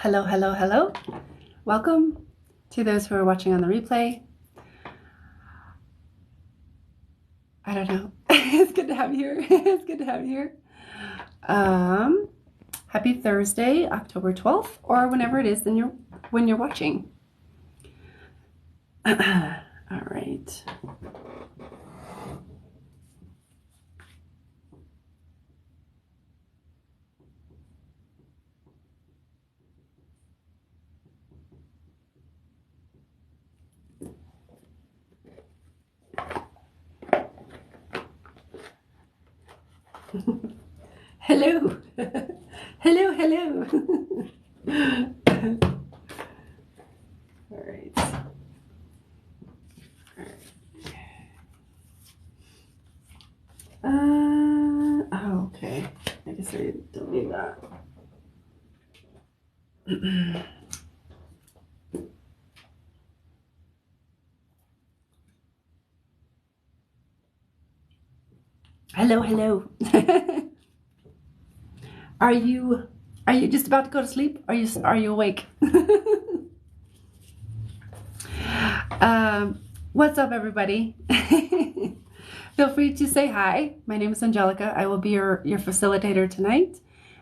Hello, hello, hello. Welcome to those who are watching on the replay. I don't know. It's good to have you here. It's good to have you here. Happy Thursday, October 12th, or whenever it is when you're watching. All right. Hello. Hello, hello. All right. Oh, okay. I guess I don't need that. Hello, hello. Are you just about to go to sleep? Are you awake? What's up, everybody? Feel free to say hi. My name is Angelica. I will be your facilitator tonight,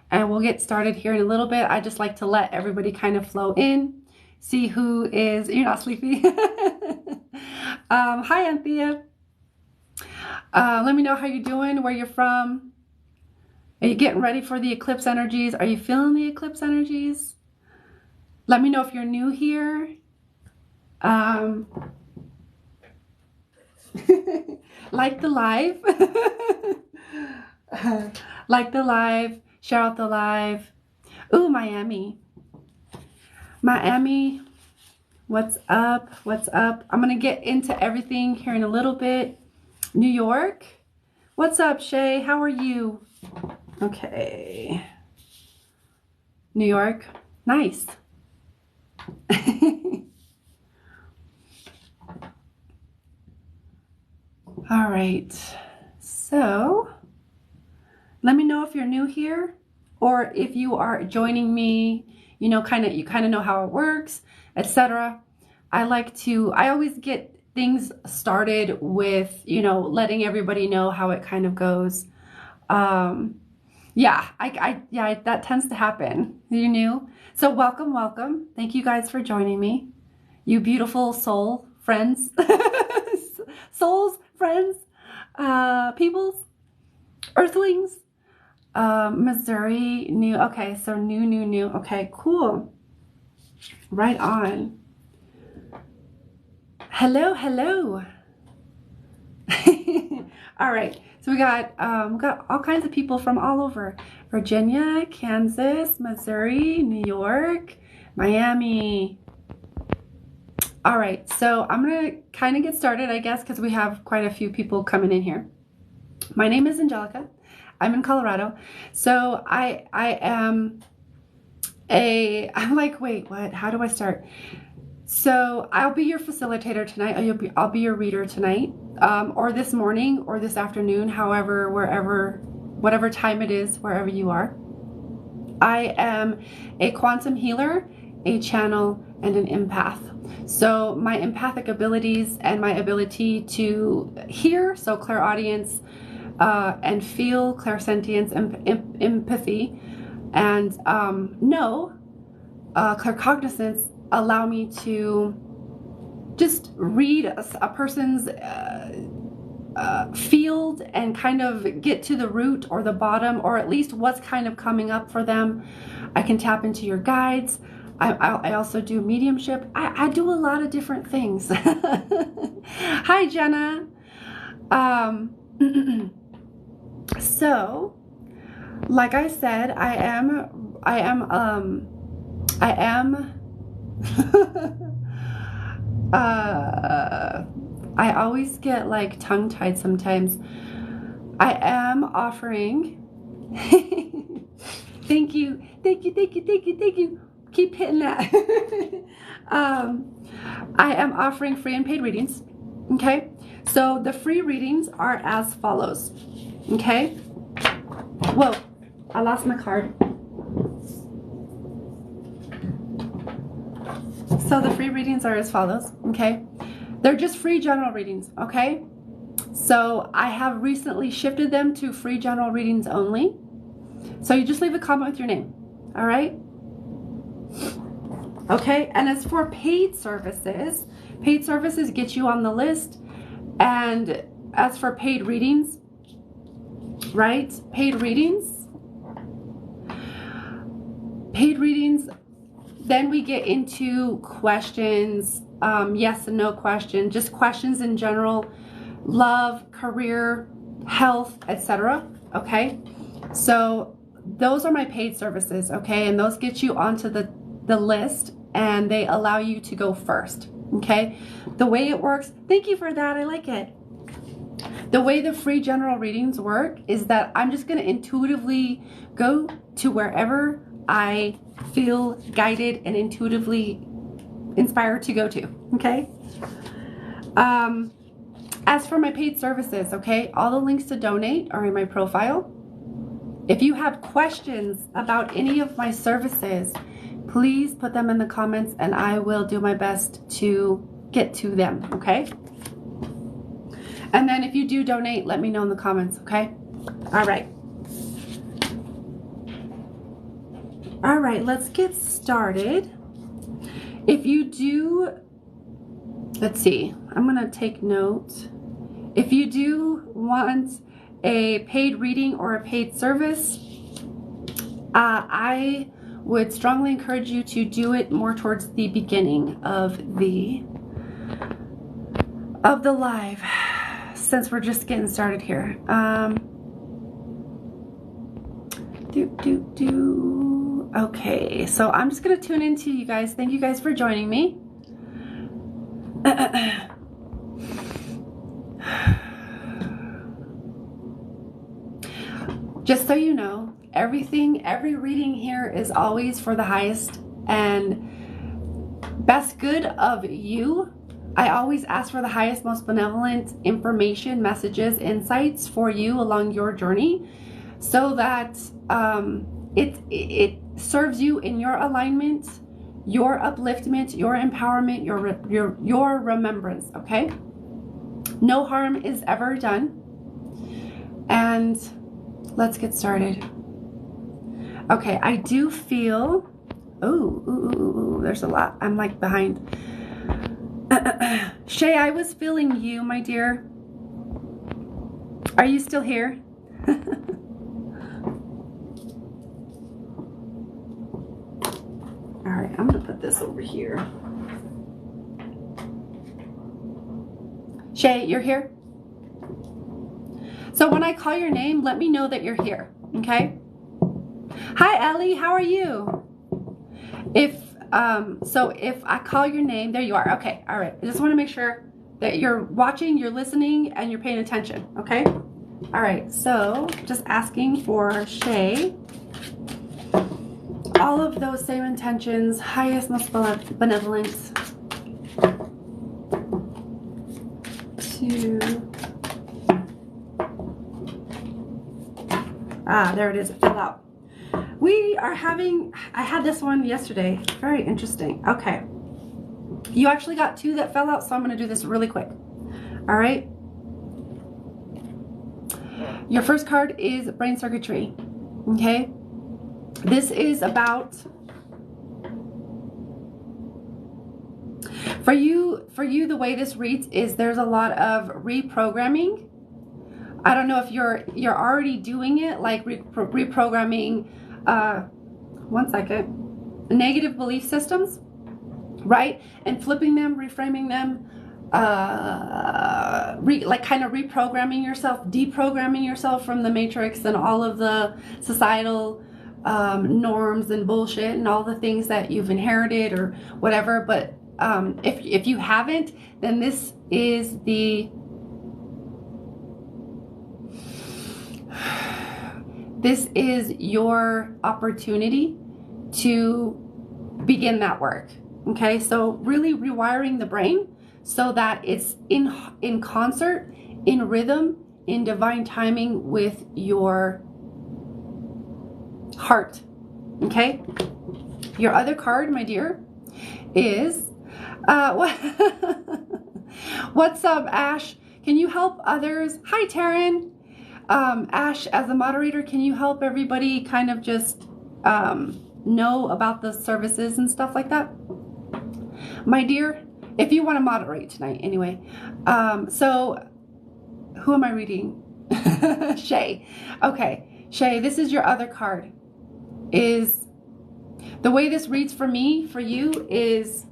and we'll get started here in a little bit. I just like to let everybody kind of flow in, see who is. You're not sleepy. Hi, Anthea. Let me know how you're doing, where you're from. Are you getting ready for the eclipse energies? Are you feeling the eclipse energies? Let me know if you're new here. Like the live. Like the live. Share out the live. Ooh, Miami. Miami. What's up? What's up? I'm going to get into everything here in a little bit. New York. What's up, Shay? How are you? Okay. New York. Nice. All right. So let me know if you're new here or if you are joining me, you kind of know how it works, etc. I always get things started with, letting everybody know how it kind of goes. Yeah, that tends to happen. You knew. So welcome. Thank you guys for joining me. You beautiful soul friends, souls, friends, peoples, earthlings. Missouri, new. Okay, so new. Okay, cool. Right on. Hello. All right. So we got all kinds of people from all over: Virginia, Kansas, Missouri, New York, Miami. All right. So I'm gonna kind of get started, I guess, because we have quite a few people coming in here. My name is Angelica. I'm in Colorado. So I'm like, wait, what? How do I start? So I'll be your facilitator tonight. I'll be your reader tonight, or this morning, or this afternoon, however, whatever time it is, wherever you are. I am a quantum healer, a channel, and an empath. So my empathic abilities and my ability to hear, so clairaudience, and feel, clairsentience, empathy, and know, claircognizance, allow me to just read a person's field and kind of get to the root or the bottom, or at least what's kind of coming up for them. I can tap into your guides. I also do mediumship. I do a lot of different things. Hi, Jenna. So, like I said, I always get like tongue-tied sometimes. I am offering thank you. Keep hitting that. I am offering free and paid readings. Okay, so the free readings are as follows. Okay, whoa, I lost my card. So the free readings are as follows, okay? They're just free general readings, okay? So I have recently shifted them to free general readings only. So you just leave a comment with your name, all right? Okay, and as for paid services get you on the list. And as for paid readings, right? Paid readings, then we get into questions, yes and no questions, just questions in general, love, career, health, etc. Okay, so those are my paid services, okay, and those get you onto the list, and they allow you to go first, okay? The way it works, thank you for that, I like it. The way the free general readings work is that I'm just going to intuitively go to wherever I feel guided and intuitively inspired to go to, okay? As for my paid services, okay, all the links to donate are in my profile. If you have questions about any of my services, please put them in the comments and I will do my best to get to them, okay? And then if you do donate, let me know in the comments, okay? All right. All right, let's get started. If you do, let's see, I'm gonna take note. If you do want a paid reading or a paid service, I would strongly encourage you to do it more towards the beginning of the live, since we're just getting started here. Okay, so I'm just gonna tune into you guys. Thank you guys for joining me. Just so you know, every reading here is always for the highest and best good of you. I always ask for the highest, most benevolent information, messages, insights for you along your journey, so that it serves you in your alignment, your upliftment, your empowerment, your remembrance, okay? No harm is ever done. And let's get started. Okay, I do feel, there's a lot. I'm like behind. Shay, I was feeling you, my dear. Are you still here? All right, I'm gonna put this over here. Shay, you're here? So when I call your name, let me know that you're here, okay? Hi, Ellie, how are you? If I call your name, there you are. Okay, all right. I just want to make sure that you're watching, you're listening, and you're paying attention, okay? All right, so just asking for Shay. All of those same intentions, highest, most benevolent. There it is, it fell out. I had this one yesterday. Very interesting. Okay. You actually got two that fell out, so I'm going to do this really quick. All right. Your first card is brain circuitry. Okay. This is about, for you, the way this reads is there's a lot of reprogramming. I don't know if you're already doing it, like reprogramming, one second, negative belief systems, right? And flipping them, reframing them, like kind of reprogramming yourself, deprogramming yourself from the matrix and all of the societal norms and bullshit and all the things that you've inherited or whatever. But if you haven't, then this is your opportunity to begin that work. Okay, so really rewiring the brain so that it's in concert, in rhythm, in divine timing with your heart. Okay, your other card, my dear, is, what's up, Ash? Can you help others? Hi, Taryn. Ash, as a moderator, can you help everybody kind of just know about the services and stuff like that? My dear, if you want to moderate tonight, anyway. So, who am I reading? Shay. Okay, Shay, this is your other card. Is the way this reads for me, for you, is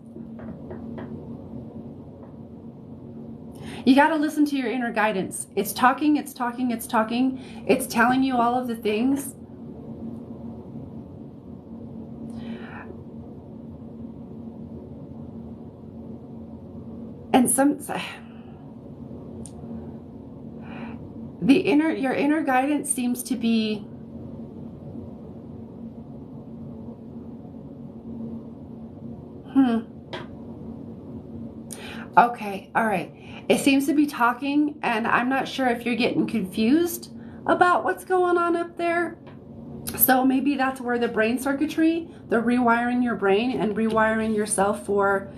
you got to listen to your inner guidance. It's talking, it's talking, it's talking. It's telling you all of the things. And your inner guidance seems to be okay, all right. It seems to be talking, and I'm not sure if you're getting confused about what's going on up there. So maybe that's where the brain circuitry, the rewiring your brain and rewiring yourself for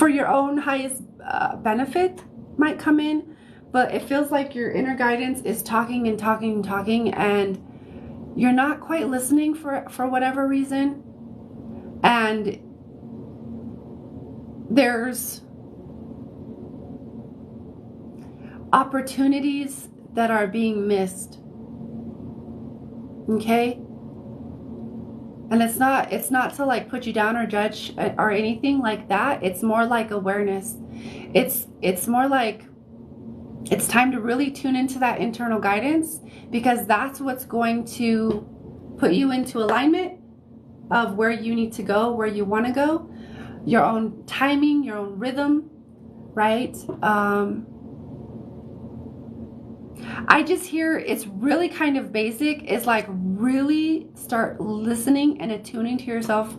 your own highest benefit might come in. But it feels like your inner guidance is talking and talking and talking, and you're not quite listening for whatever reason. And there's opportunities that are being missed. Okay? And it's not to like put you down or judge or anything like that. It's more like awareness. It's more like it's time to really tune into that internal guidance, because that's what's going to put you into alignment of where you need to go, where you want to go, your own timing, your own rhythm, right? I just hear it's really kind of basic. It's like really start listening and attuning to yourself,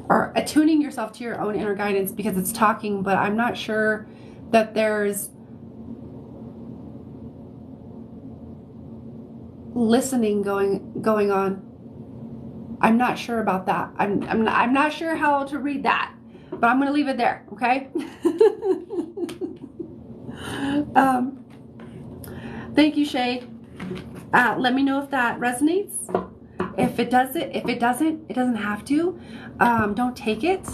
or attuning yourself to your own inner guidance, because it's talking, but I'm not sure that there's listening going on. I'm not sure about that. I'm not sure how to read that, but I'm going to leave it there, okay? Thank you, Shay. Let me know if that resonates. If it doesn't, it doesn't have to. Don't take it.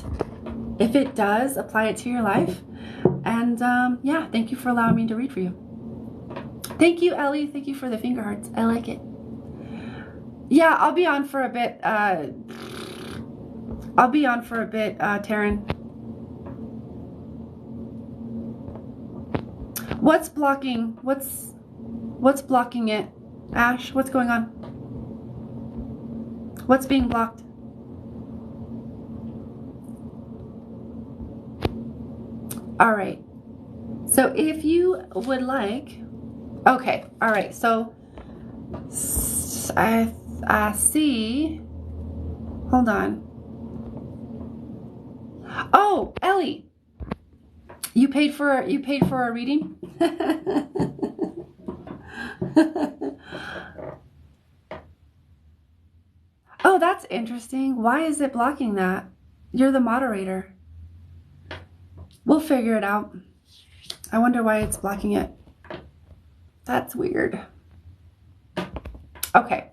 If it does, apply it to your life. And yeah, thank you for allowing me to read for you. Thank you, Ellie. Thank you for the finger hearts. I like it. Yeah, I'll be on for a bit. Taryn. What's blocking? What's blocking it? Ash, what's going on? What's being blocked? All right. So if you would like, okay. All right. So I see. Hold on. Oh, Ellie, you paid for a reading? Oh, that's interesting. Why is it blocking that? You're the moderator. We'll figure it out. I wonder why it's blocking it. That's weird. Okay.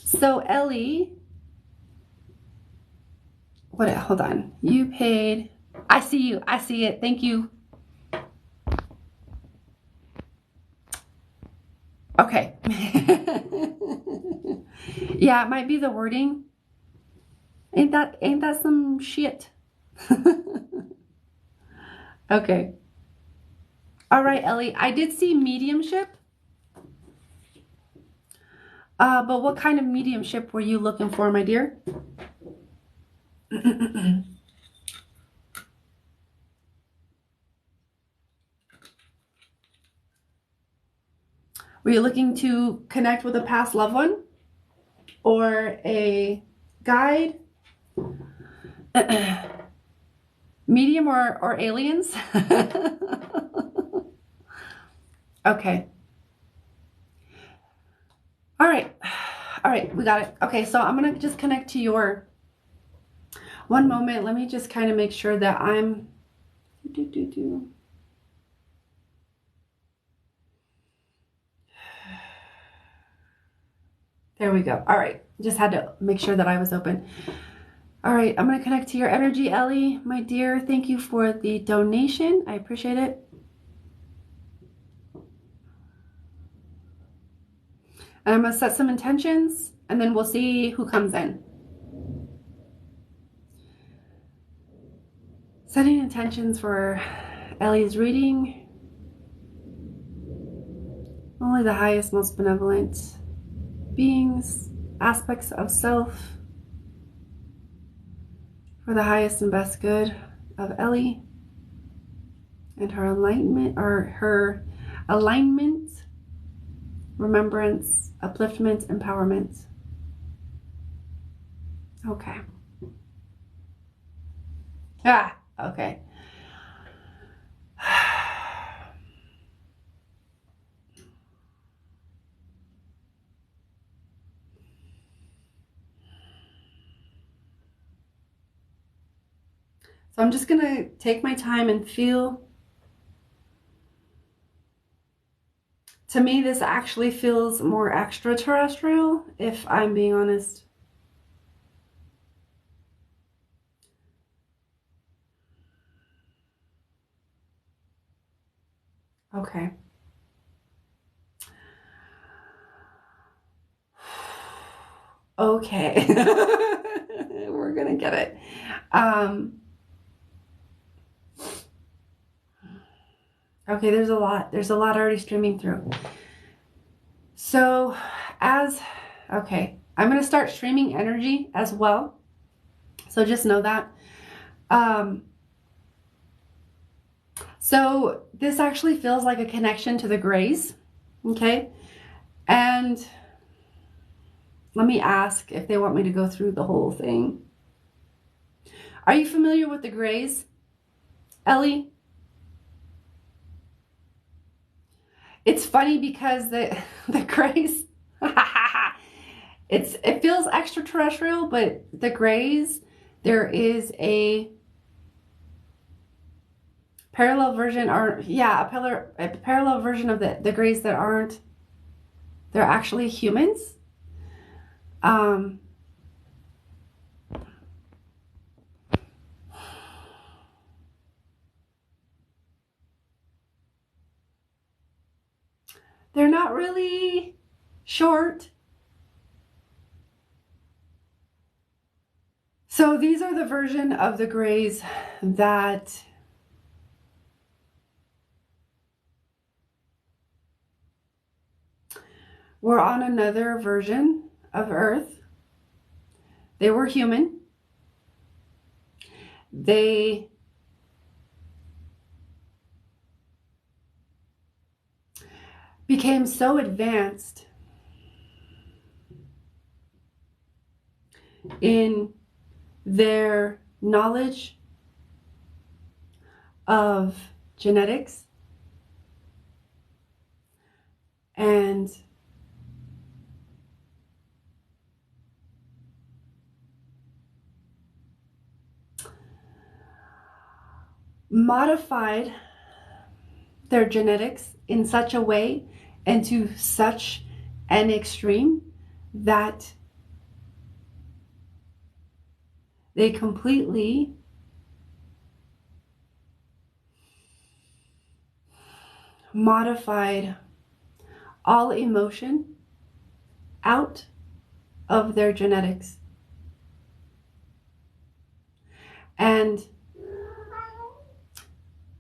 So Ellie, hold on. You paid. I see you. I see it. Thank you. Okay. Yeah, it might be the wording. Ain't that some shit? Okay. All right, Ellie. I did see mediumship. But what kind of mediumship were you looking for, my dear? Were you looking to connect with a past loved one? Or a guide? Medium or aliens? Okay. All right. All right, we got it. Okay, so I'm going to just connect to your... One moment. Let me just kind of make sure that I'm... There we go. All right. Just had to make sure that I was open. All right. I'm going to connect to your energy, Ellie. My dear, thank you for the donation. I appreciate it. And I'm going to set some intentions, and then we'll see who comes in. Setting intentions for Ellie's reading. Only the highest, most benevolent beings, aspects of self, for the highest and best good of Ellie and her enlightenment, or her alignment, remembrance, upliftment, empowerment. Okay. Okay. So I'm just going to take my time and feel. To me, this actually feels more extraterrestrial, if I'm being honest. Okay. Okay. We're going to get it. Okay, there's a lot already streaming through. So okay, I'm going to start streaming energy as well. So just know that. So this actually feels like a connection to the Greys. Okay. And let me ask if they want me to go through the whole thing. Are you familiar with the Greys, Ellie? It's funny because the Greys, it feels extraterrestrial, but the Greys, there is a parallel version, or yeah, a parallel version of the Greys that aren't, they're actually humans. They're not really short. So these are the version of the Greys that were on another version of Earth. They were human. They became so advanced in their knowledge of genetics and modified their genetics in such a way and to such an extreme that they completely modified all emotion out of their genetics. And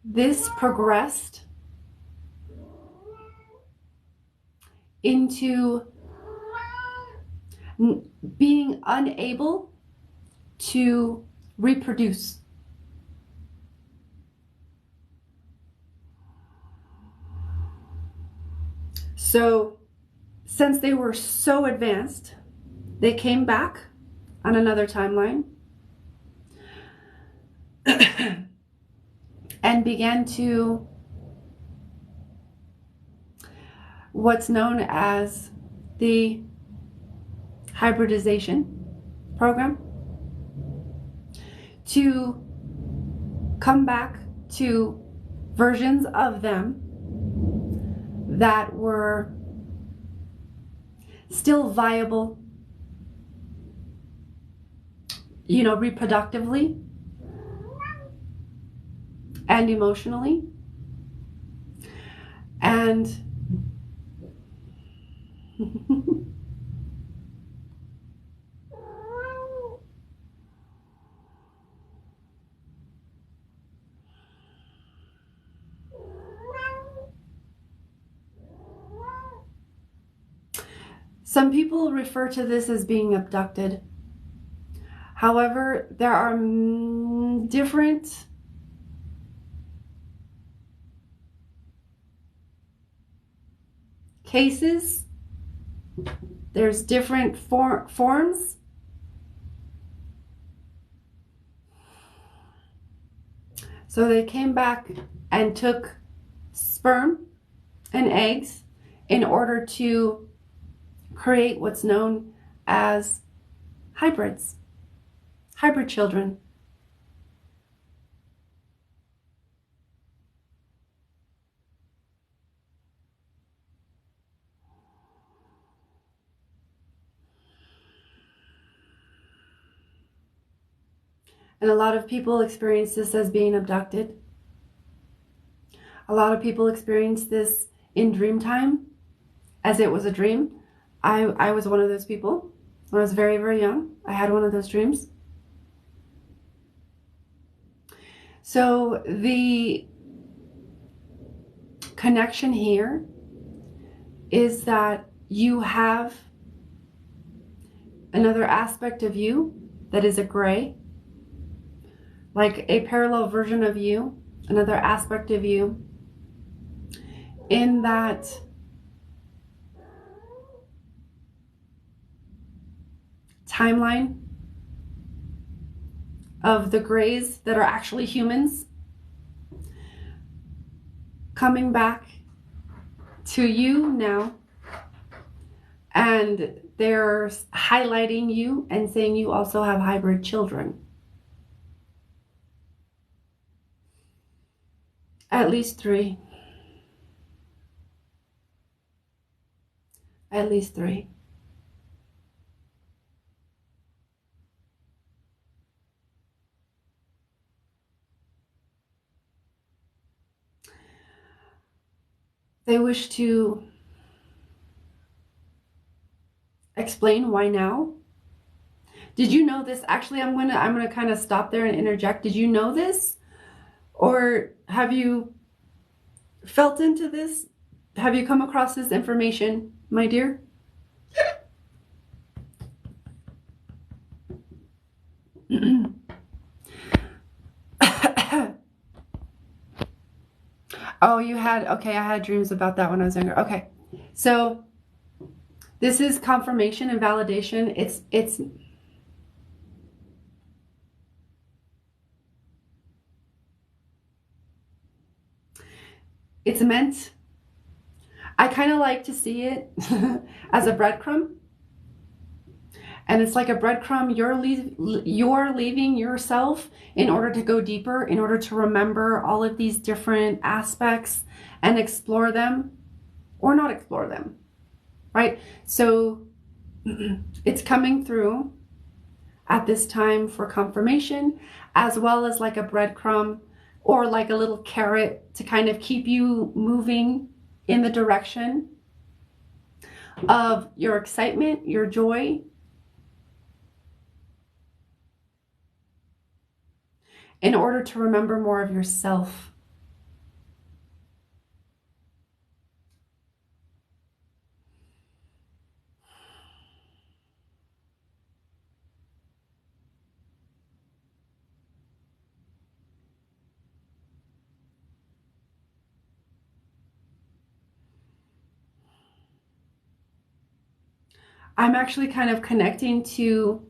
this progressed into being unable to reproduce. So since they were so advanced, they came back on another timeline and began to what's known as the hybridization program, to come back to versions of them that were still viable, reproductively and emotionally. And some people refer to this as being abducted. However, there are different cases. There's different forms. So they came back and took sperm and eggs in order to create what's known as hybrids, hybrid children. And a lot of people experience this as being abducted. A lot of people experience this in dream time, as it was a dream. I was one of those people. When I was very, very young, I had one of those dreams. So the connection here is that you have another aspect of you that is a gray, like a parallel version of you, another aspect of you, in that timeline of the grays that are actually humans coming back to you now, and they're highlighting you and saying you also have hybrid children. At least 3. At least 3. They wish to explain why now. Did you know this? Actually, I'm gonna kind of stop there and interject. Did you know this? Or have you felt into this? Have you come across this information, my dear? Oh, you had, okay, I had dreams about that when I was younger. Okay. So this is confirmation and validation. It's meant, I kind of like to see it as a breadcrumb. And it's like a breadcrumb, you're leaving yourself in order to go deeper, in order to remember all of these different aspects and explore them or not explore them, right? So it's coming through at this time for confirmation, as well as like a breadcrumb or like a little carrot to kind of keep you moving in the direction of your excitement, your joy, in order to remember more of yourself. I'm actually kind of connecting to,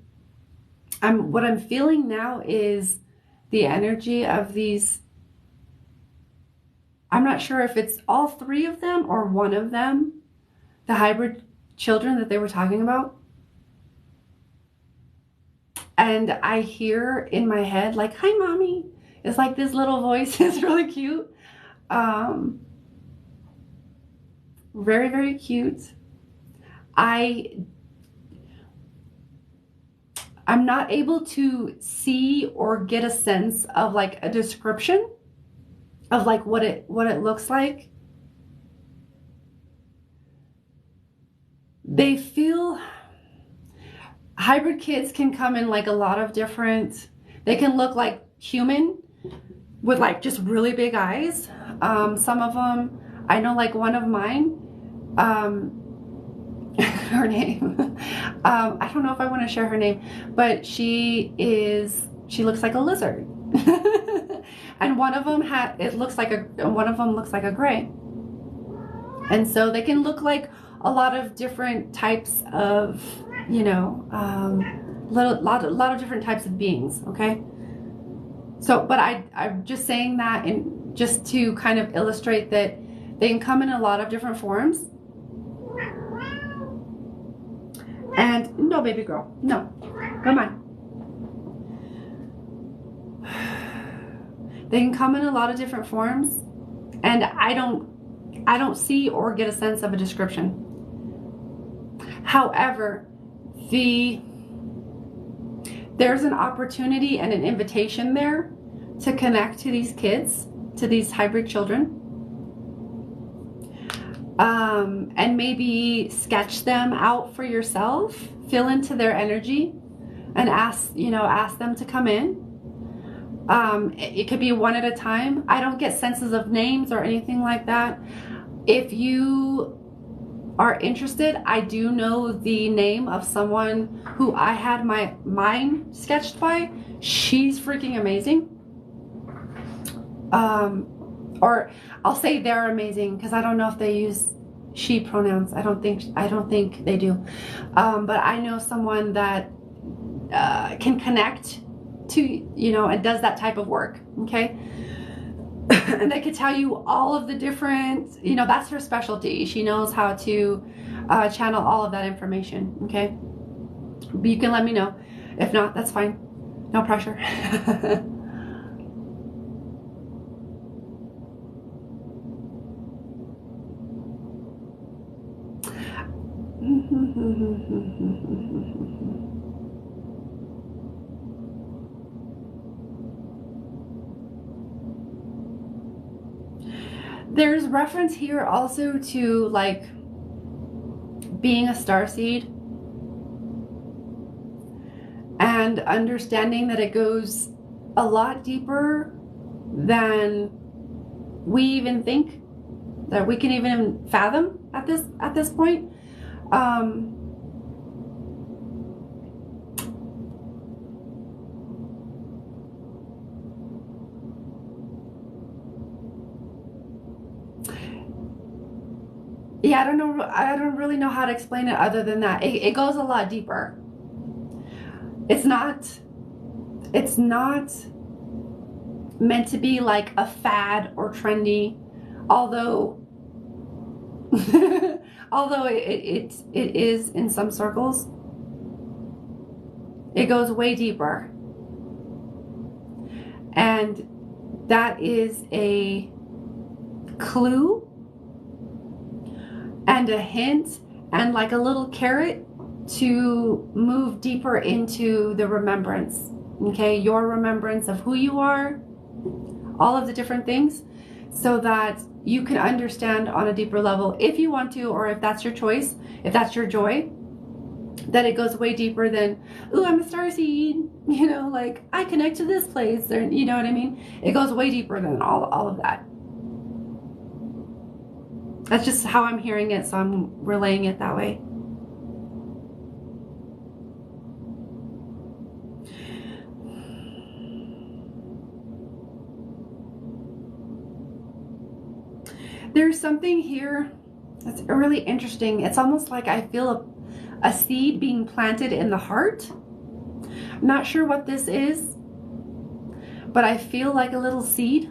what I'm feeling now is the energy of these. I'm not sure if it's all 3 of them or one of them, the hybrid children that they were talking about. And I hear in my head, like, hi, mommy. It's like this little voice is really cute. Very, very cute. I'm not able to see or get a sense of like a description of like what it looks like. They feel, hybrid kids can come in like a lot of different, they can look like human with like just really big eyes. Some of them, I know like one of mine, her name, I don't know if I want to share her name, but she looks like a lizard. And one of them looks like a gray. And so they can look like a lot of different types of, you know, lot of different types of beings, okay? So, but I'm just saying that and just to kind of illustrate that they can come in a lot of different forms. And no, baby girl, no, come on. They can come in a lot of different forms, and I don't see or get a sense of a description. However, there's an opportunity and an invitation there to connect to these kids, to these hybrid children, and maybe sketch them out for yourself, feel into their energy, and ask them to come in. It could be one at a time. I don't get senses of names or anything like that. If you are interested, I do know the name of someone who I had mine sketched by. She's freaking amazing. Or I'll say they're amazing because I don't know if they use she pronouns. I don't think they do. But I know someone that can connect to, and does that type of work. Okay. And they could tell you all of the different, that's her specialty. She knows how to channel all of that information. Okay. But you can let me know. If not, that's fine. No pressure. There's reference here also to like being a starseed and understanding that it goes a lot deeper than we even think, that we can even fathom at this point. Yeah, I don't really know how to explain it other than that. It goes a lot deeper. It's not meant to be like a fad or trendy, although it is in some circles. It goes way deeper. And that is a clue and a hint and like a little carrot to move deeper into the remembrance. Okay, your remembrance of who you are, all of the different things, so that you can understand on a deeper level, if you want to, or if that's your choice, if that's your joy, that it goes way deeper than, ooh, I'm a starseed, like I connect to this place, or you know what I mean? It goes way deeper than all of that. That's just how I'm hearing it, so I'm relaying it that way. There's something here that's really interesting. It's almost like I feel a seed being planted in the heart. I'm not sure what this is, but I feel like a little seed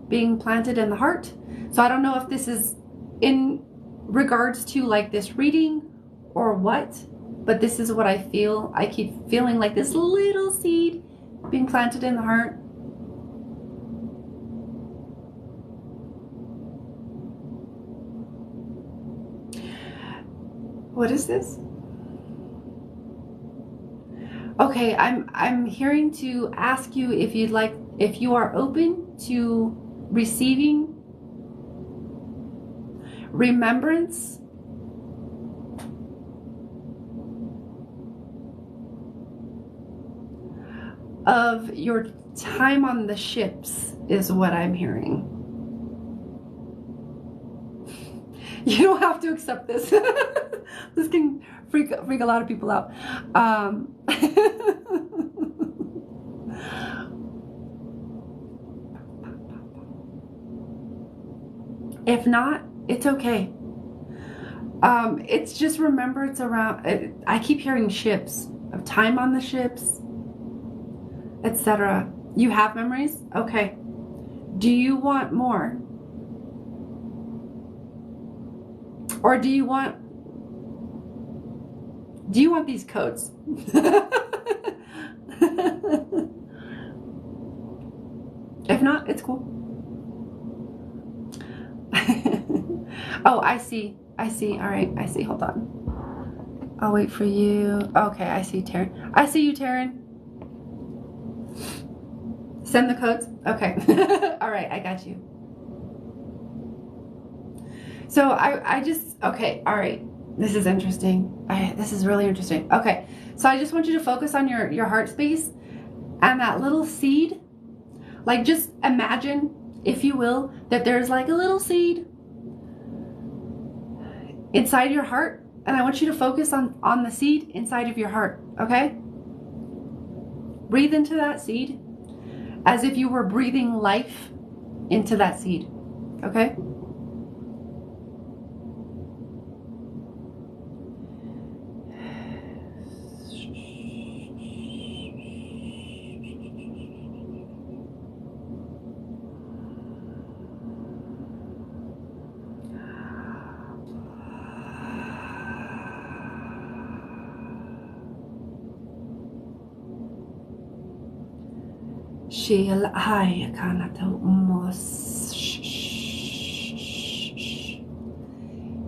being planted in the heart. So I don't know if this is in regards to like this reading or what, but this is what I feel. I keep feeling like this little seed being planted in the heart. What is this? Okay, I'm hearing to ask you if you are open to receiving remembrance of your time on the ships, is what I'm hearing. You don't have to accept this. This can freak a lot of people out. If not, it's okay. It's just, remember, it's around, I keep hearing ships, of time on the ships, etc. You have memories? Okay. Do you want more? Or do you want these codes? If not, it's cool. Oh, I see. All right, I see. Hold on. I'll wait for you. Okay, I see Taryn. I see you, Taryn. Send the codes? Okay. All right, I got you. So I just, okay, all right. This is interesting. This is really interesting. Okay, so I just want you to focus on your heart space and that little seed. Like, just imagine, if you will, that there's like a little seed inside your heart, and I want you to focus on the seed inside of your heart, okay? Breathe into that seed as if you were breathing life into that seed, okay? She'll I kanata umos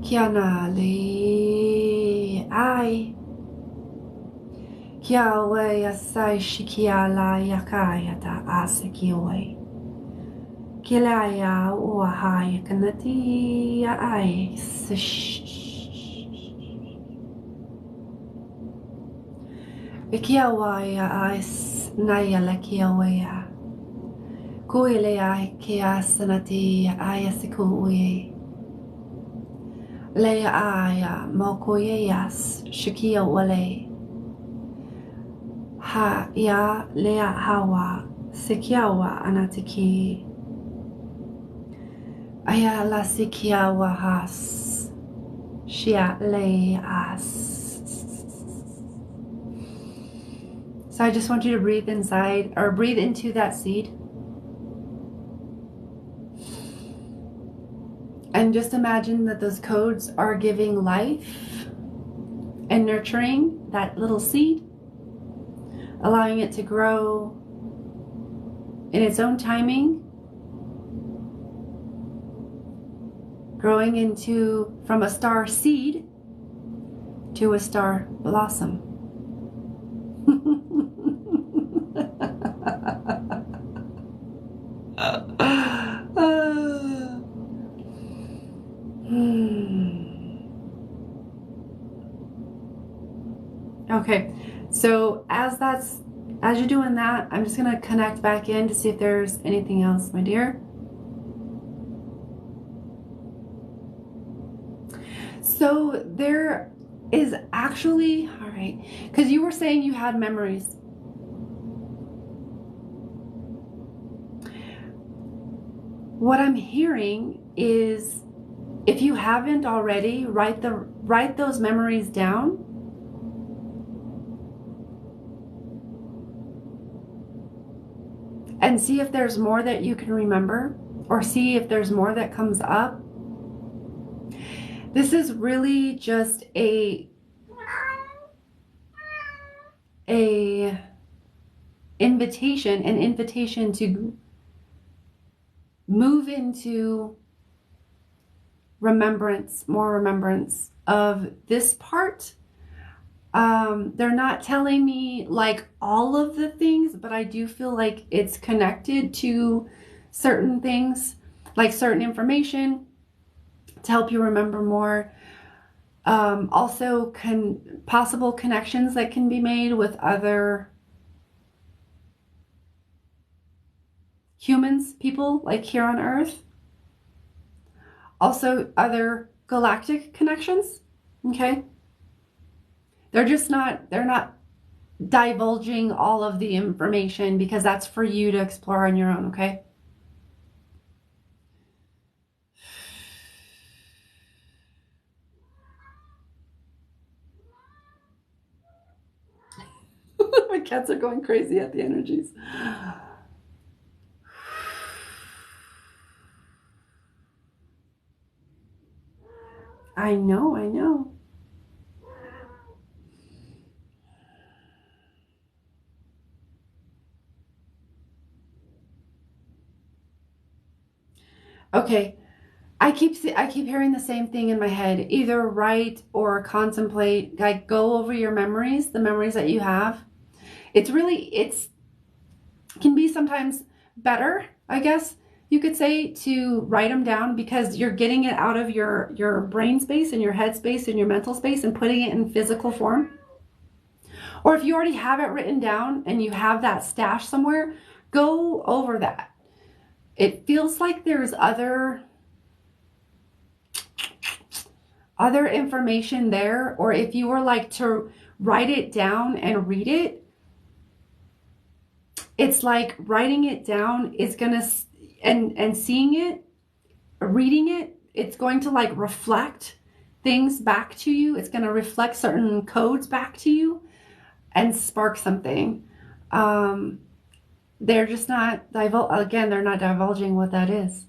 kiana le I kiawe asai shikiala yakayata asekiwe kilaya uahai kanati I Ikiawaya is Nayala Kiawaya. Kuilea Kiasanati Ayasikuye. Lea Aya Mokoyas Shikia Wale. Ha ya Lea Hawa Sikiawa Anatiki. Aya la Sikiawa Has. Shia Le As. So I just want you to breathe inside, or breathe into that seed. And just imagine that those codes are giving life and nurturing that little seed, allowing it to grow in its own timing, growing into, from a star seed to a star blossom. Okay, so as you're doing that, I'm just gonna connect back in to see if there's anything else, my dear. So there is actually, all right, because you were saying you had memories. What I'm hearing is, if you haven't already, write those memories down. And see if there's more that you can remember, or see if there's more that comes up. This is really just a an invitation to move into remembrance, more remembrance of this part. They're not telling me like all of the things, but I do feel like it's connected to certain things, like certain information to help you remember more. Also possible connections that can be made with other humans, people like here on Earth. Also other galactic connections. Okay. They're not divulging all of the information because that's for you to explore on your own, okay? My cats are going crazy at the energies. I know, I know. Okay, I keep hearing the same thing in my head. Either write or contemplate, like go over your memories, the memories that you have. It's can be sometimes better, I guess you could say, to write them down because you're getting it out of your brain space and your head space and your mental space and putting it in physical form. Or if you already have it written down and you have that stash somewhere, go over that. It feels like there's other information there, or if you were like to write it down and read it, it's like writing it down is gonna, and seeing it, reading it, it's going to like reflect things back to you. It's going to reflect certain codes back to you and spark something. They're just not they're not divulging what that is.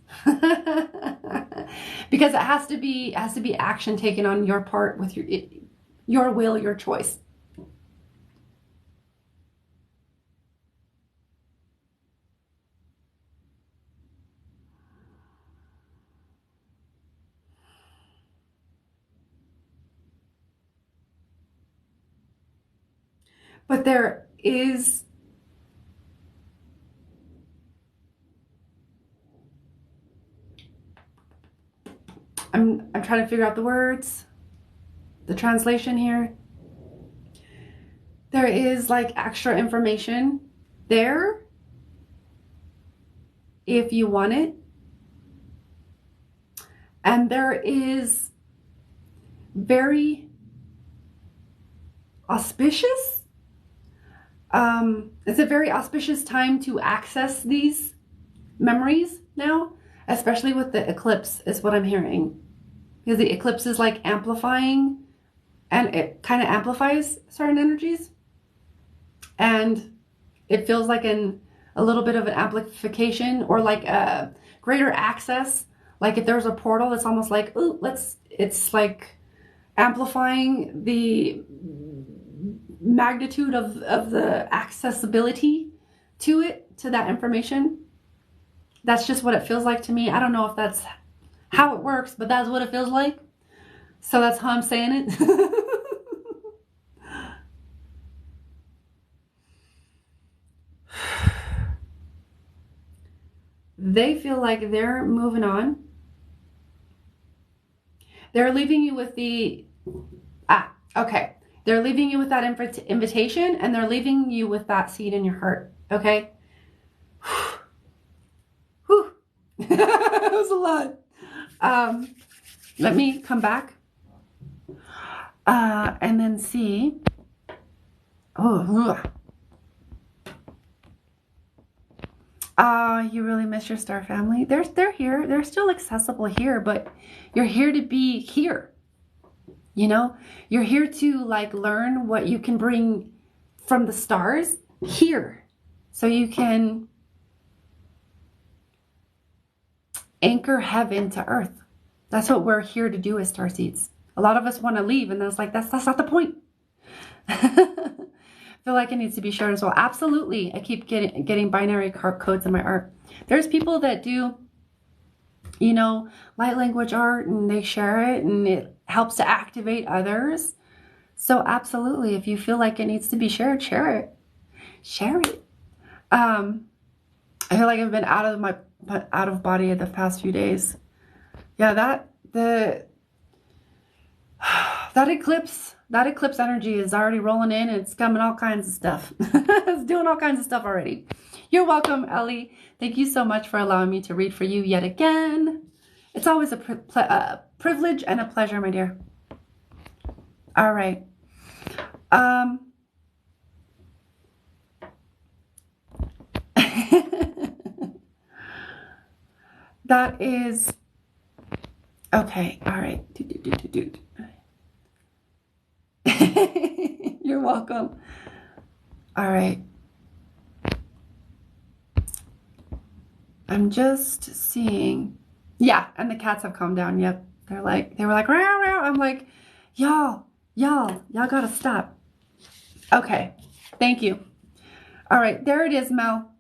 Because it has to be action taken on your part with your will, your choice. But there is I'm trying to figure out the words, the translation here. There is like extra information there if you want it. And there is very auspicious. It's a very auspicious time to access these memories now, especially with the eclipse, is what I'm hearing. Because the eclipse is like amplifying, and it kind of amplifies certain energies. And it feels like a little bit of an amplification, or like a greater access. Like if there's a portal, it's almost like, ooh, it's like amplifying the magnitude of the accessibility to that information. That's just what it feels like to me. I don't know if that's how it works, but that's what it feels like. So that's how I'm saying it. They feel like they're moving on. They're leaving you with okay. They're leaving you with that invitation, and they're leaving you with that seed in your heart. Okay? Whew. That was a lot. Let me come back and then see. Oh, you really miss your star family. They're here. They're still accessible here, but you're here to be here. You know, you're here to like learn what you can bring from the stars here, so you can anchor heaven to earth. That's what we're here to do as starseeds. A lot of us want to leave, and it's like that's not the point. feel like it needs to be shared as well. Absolutely. I keep getting binary codes in my art. There's people that do, you know, light language art, and they share it and it helps to activate others. So absolutely, if you feel like it needs to be shared, share it. Share it. I feel like I've been out of body the past few days. Yeah, that eclipse energy is already rolling in, and it's coming all kinds of stuff. It's doing all kinds of stuff already. You're welcome, Ellie. Thank you so much for allowing me to read for you yet again. It's always a privilege and a pleasure, my dear. All right. That is okay. All right. You're welcome. All right. I'm just seeing. Yeah, and the cats have calmed down. Yep. They were like, row, row. I'm like, y'all gotta stop. Okay. Thank you. All right, there it is, Mel.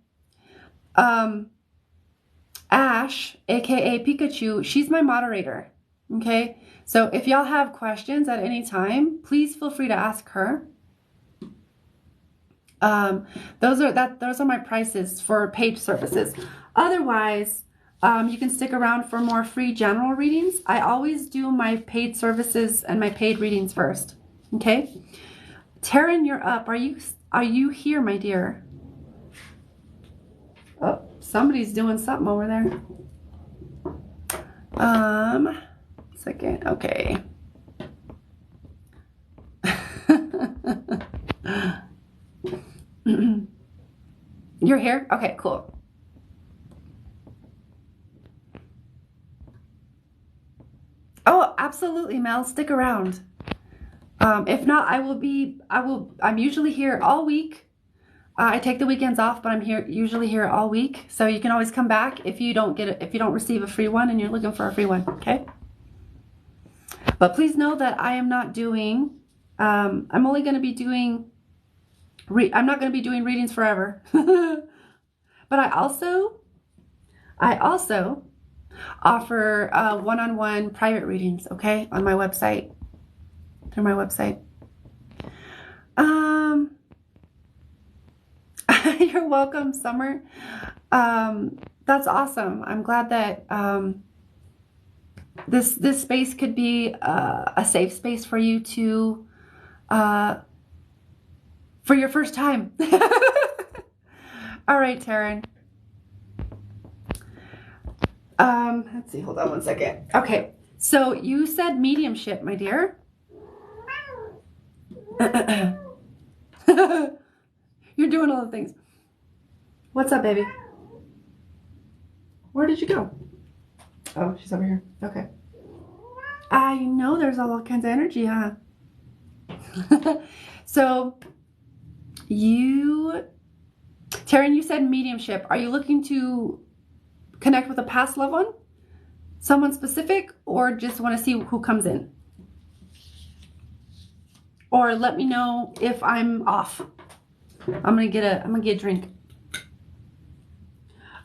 Ash, aka Pikachu, she's my moderator. Okay, so if y'all have questions at any time, please feel free to ask her. Those are my prices for paid services. Otherwise, you can stick around for more free general readings. I always do my paid services and my paid readings first. Okay, Taryn, you're up. Are you here, my dear? Oh, somebody's doing something over there. Second. Okay. You're here? Okay, cool. Oh, absolutely, Mel. Stick around. If not, I'm usually here all week. I take the weekends off, but I'm usually here all week. So you can always come back if you don't receive a free one and you're looking for a free one, okay? But please know that I am not doing, I'm only going to be doing, I'm not going to be doing readings forever. But I also offer one-on-one private readings, okay? On my website, through my website. You're welcome, Summer. That's awesome. I'm glad that this space could be a safe space for you to for your first time. All right, Taryn. Let's see. Hold on one second. Okay. So you said mediumship, my dear. You're doing all the things. What's up, baby? Where did you go? Oh, she's over here. Okay. I know there's all kinds of energy, huh? So Taryn, you said mediumship. Are you looking to connect with a past loved one? Someone specific, or just want to see who comes in? Or let me know if I'm off. I'm gonna get a drink.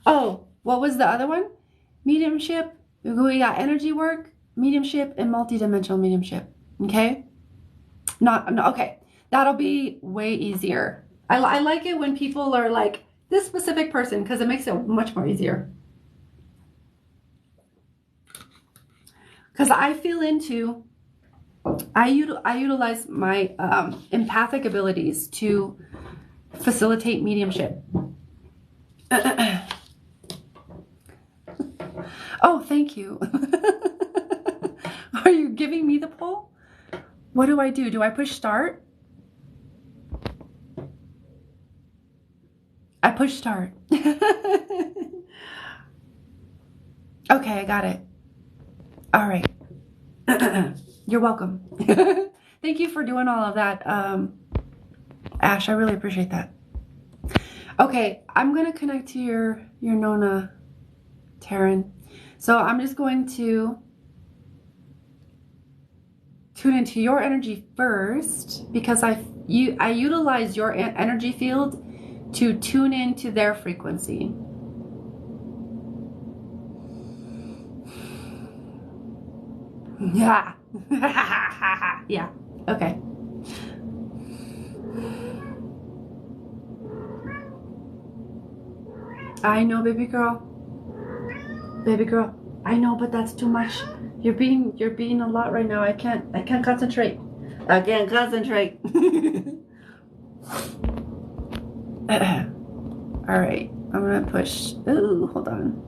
Oh, what was the other one? Mediumship. We got energy work, mediumship, and multidimensional mediumship. Okay. Okay. That'll be way easier. I like it when people are like this specific person because it makes it much more easier. Because I utilize my empathic abilities to facilitate mediumship. Oh, thank you. Are you giving me the poll? What do I do? Do I push start? I push start. Okay, I got it. All right. You're welcome. Thank you for doing all of that, Ash. I really appreciate that. Okay, I'm going to connect to your Nona, Taryn. So I'm just going to tune into your energy first, because I utilize your energy field to tune into their frequency. Yeah. Yeah. Okay. I know, baby girl. Baby girl. I know, but that's too much. You're being a lot right now. I can't concentrate. I can't concentrate. All right. I'm gonna push. Ooh, hold on.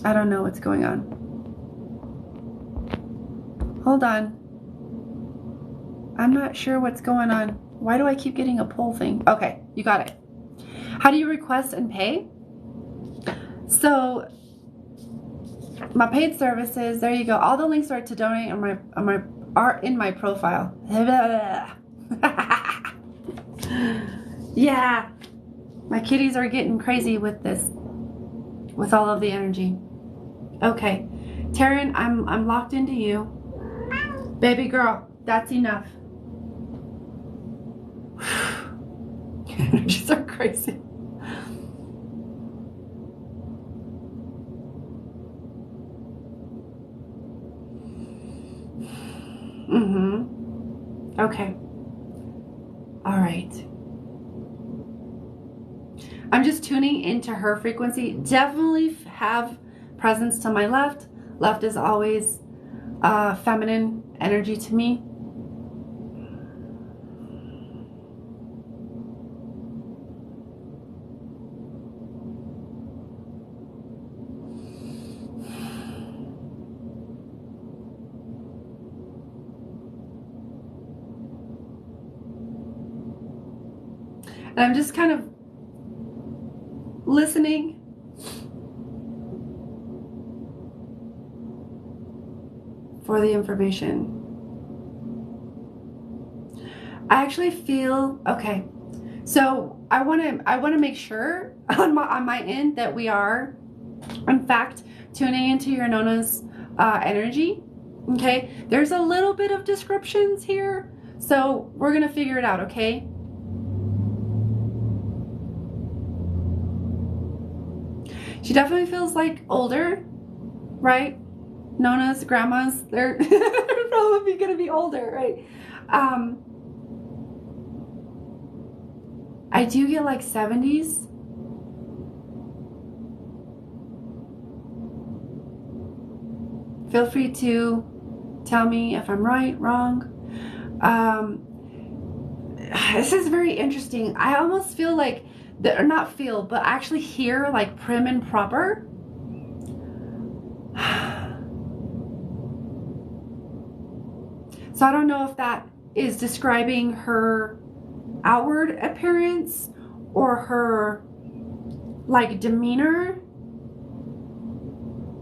I don't know what's going on. Hold on. I'm not sure what's going on. Why do I keep getting a pull thing? Okay, you got it. How do you request and pay? So my paid services, there you go. All the links are to donate are in my profile. Yeah. My kitties are getting crazy with this, with all of the energy. Okay. Taryn, I'm locked into you. Baby girl, that's enough. Energies are crazy. Okay. All right. I'm just tuning into her frequency. Definitely have presence to my left. Left is always feminine energy to me. And I'm just kind of listening. For the information. I actually feel okay. So I want to make sure on my end that we are, in fact, tuning into your Nona's energy. Okay, there's a little bit of descriptions here, so we're gonna figure it out. Okay. She definitely feels like older, right? Nona's, grandmas, they're probably gonna be older, right? I do get like 70s. Feel free to tell me if I'm right, wrong. This is very interesting. I almost feel like, or not feel, but actually hear like prim and proper. So I don't know if that is describing her outward appearance or her like demeanor,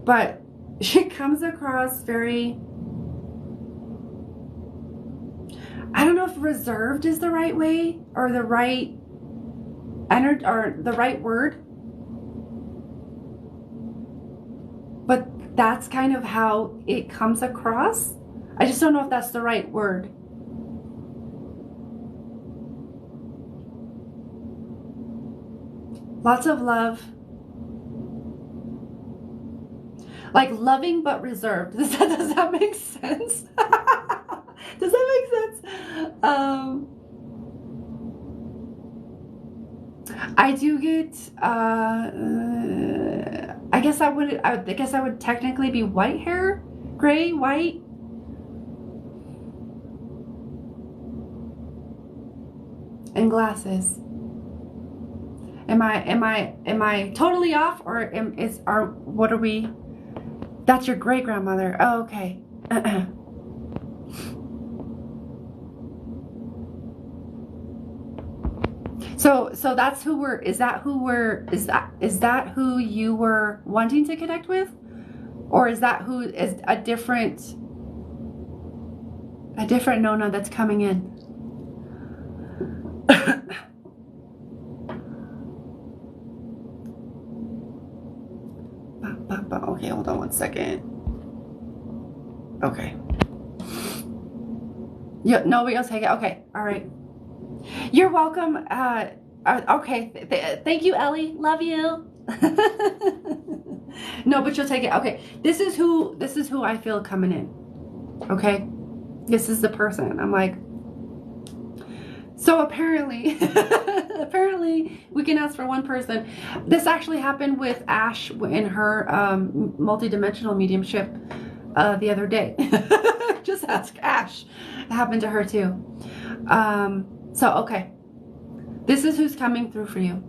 but she comes across very, I don't know if reserved is the right way or the right energy or the right word, but that's kind of how it comes across. I just don't know if that's the right word. Lots of love. Like loving but reserved. Does that make sense? Does that make sense? I do get I guess I would technically be white hair, gray, white. And glasses. Am I totally off, or what are we? That's your great grandmother. Oh, okay. So that's who is that who you were wanting to connect with, or is that who is a different Nona that's coming in? Okay, hold on one second. Okay. Yeah, nobody else take it. Okay. All right. You're welcome. Okay. Thank you, Ellie. Love you. No, but you'll take it. Okay. This is who I feel coming in. Okay. This is the person. I'm like, so apparently, apparently we can ask for one person. This actually happened with Ash in her multidimensional mediumship the other day. Just ask Ash. It happened to her too. So, okay. This is who's coming through for you.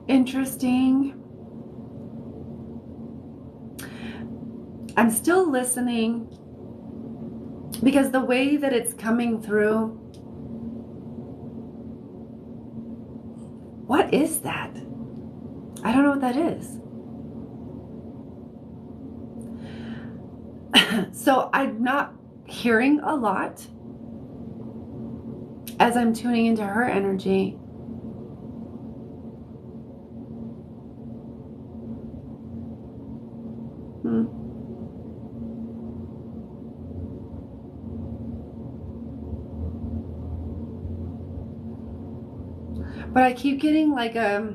Interesting. I'm still listening because the way that it's coming through, what is that? I don't know what that is. So I'm not hearing a lot as I'm tuning into her energy. But I keep getting like a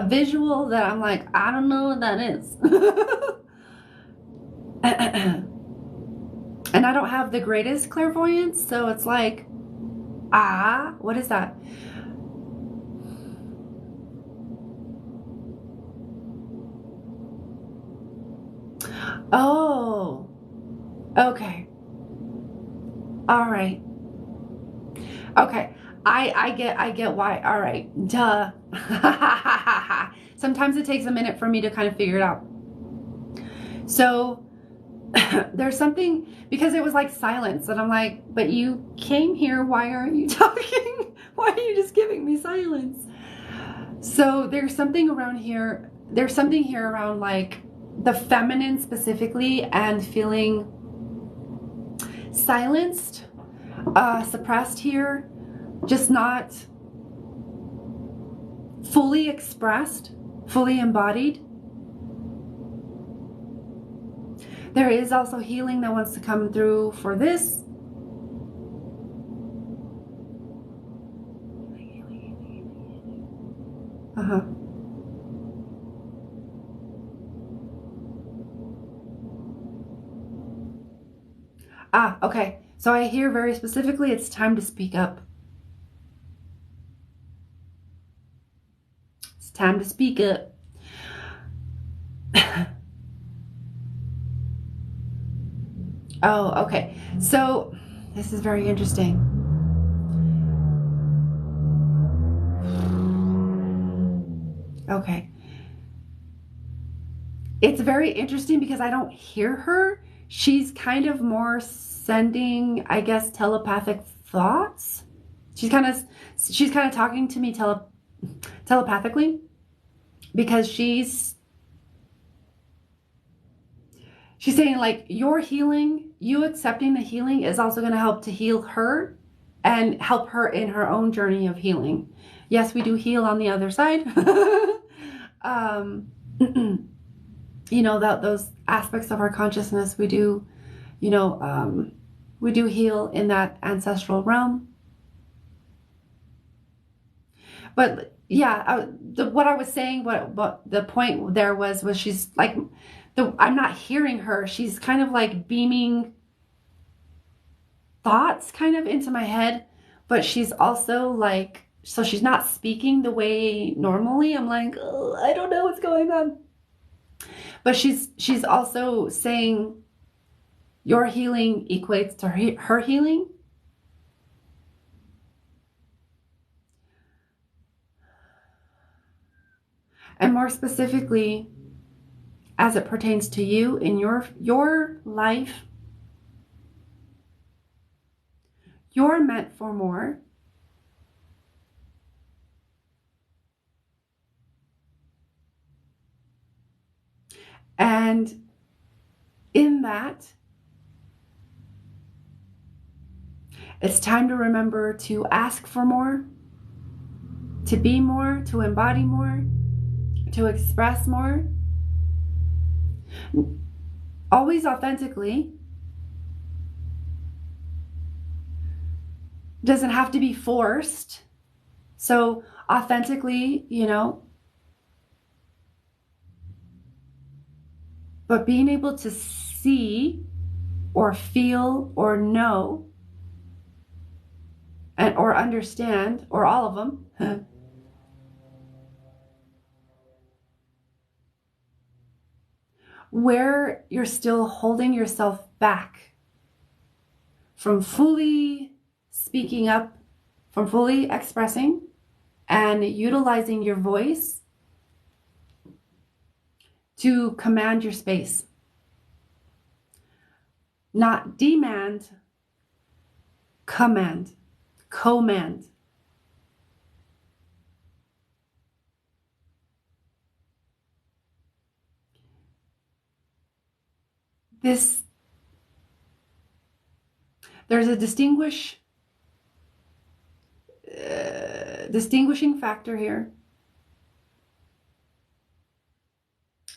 visual that I'm like, I don't know what that is. And I don't have the greatest clairvoyance, so it's like, what is that? Oh, okay. All right. Okay. I get why. All right. Duh. Sometimes it takes a minute for me to kind of figure it out. So there's something, because it was like silence, and I'm like, but you came here, why aren't you talking? Why are you just giving me silence? So there's something around here. There's something here around like the feminine specifically, and feeling silenced, suppressed here, just not fully expressed, fully embodied. There is also healing that wants to come through for this. Okay. So I hear very specifically, it's time to speak up. It's time to speak up. Oh, okay. So this is very interesting. Okay. It's very interesting because I don't hear her. She's kind of more sending, I guess, telepathic thoughts. She's kind of talking to me telepathically, because she's saying like, your healing, you accepting the healing is also going to help to heal her and help her in her own journey of healing. Yes, we do heal on the other side. You know, that those aspects of our consciousness, we do, you know, we do heal in that ancestral realm. But yeah, what I was saying, what the point there was she's like, I'm not hearing her. She's kind of like beaming thoughts kind of into my head, but she's also like, so she's not speaking the way normally. I'm like, oh, I don't know what's going on. But she's also saying your healing equates to her healing. And more specifically, as it pertains to you in your life, you're meant for more. And in that, it's time to remember to ask for more, to be more, to embody more, to express more. Always authentically. Doesn't have to be forced. So authentically, but being able to see or feel or know and or understand, or all of them, where you're still holding yourself back from fully speaking up, from fully expressing and utilizing your voice to command your space. Not demand, command. There's a distinguishing factor here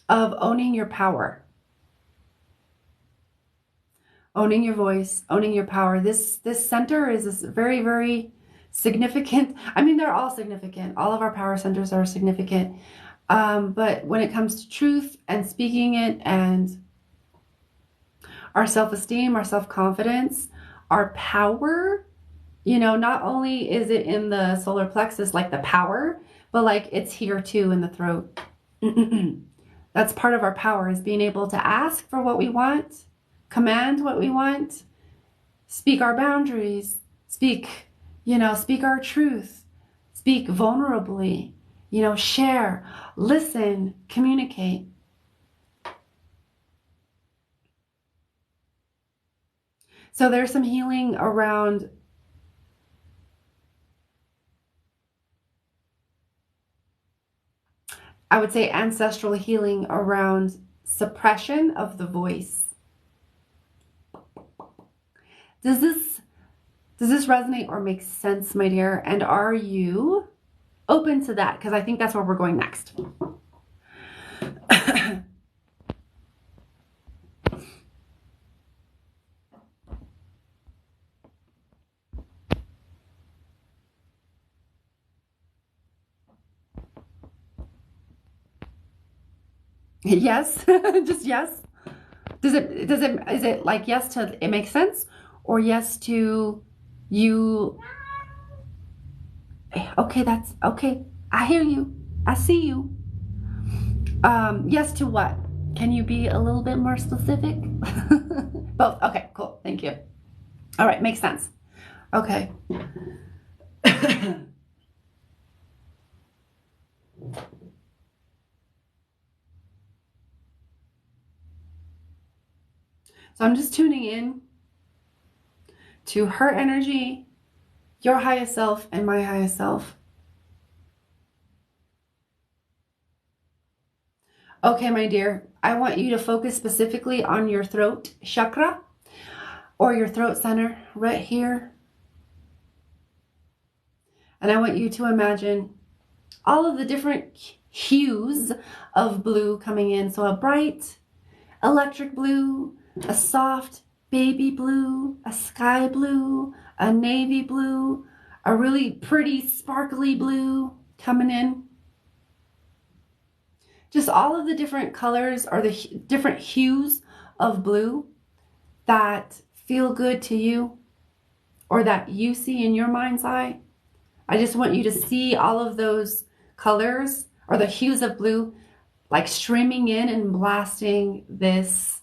of owning your power, owning your voice, owning your power. This center is very, very significant. I mean, they're all significant. All of our power centers are significant. But when it comes to truth and speaking it, and our self-esteem, our self-confidence, our power, not only is it in the solar plexus, like the power, but like it's here too in the throat. That's part of our power, is being able to ask for what we want, command what we want, speak our boundaries, speak our truth, speak vulnerably, share, listen, communicate. So there's some healing around I would say ancestral healing around suppression of the voice. Does this resonate or make sense, my dear? And are you open to that? Because I think that's where we're going next. Yes, just yes. Is it like yes to it makes sense, or yes to you? Okay, that's okay. I hear you. I see you. Yes to what? Can you be a little bit more specific? Both. Okay, cool. Thank you. All right, makes sense. Okay. So I'm just tuning in to her energy, your highest self, and my highest self. Okay, my dear, I want you to focus specifically on your throat chakra or your throat center right here. And I want you to imagine all of the different hues of blue coming in. So a bright electric blue, a soft baby blue, a sky blue, a navy blue, a really pretty sparkly blue coming in. Just all of the different colors or the different hues of blue that feel good to you or that you see in your mind's eye. I just want you to see all of those colors or the hues of blue like streaming in and blasting this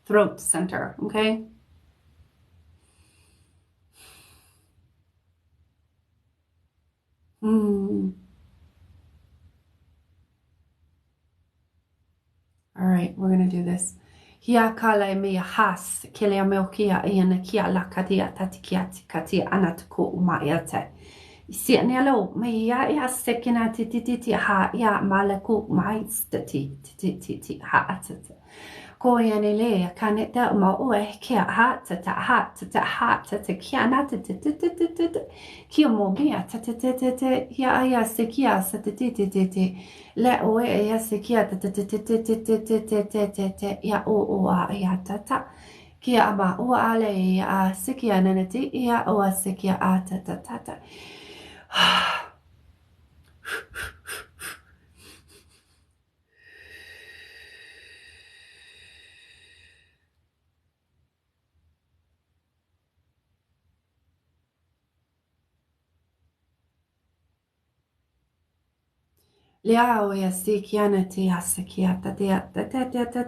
throat center, okay? All right, we're going to do this. Hia kale mea has, kelea meokia iana kia la katia tatikiati katia anatuko umaiate. Sia nialo mea ia sekina tititi ha ia malaku maistati tititi ha atata. Ko iane lea kaneta ma oe kia ha tata ha tata ha tata kia na tata kia mo mea tata tata ia ia sekia satititi le oe ia sekia tata ia o a ia tata kia ama o ale ia sekia nanati ia o a sekia a tata tata. Lea ia sekia nati a sekia tata tata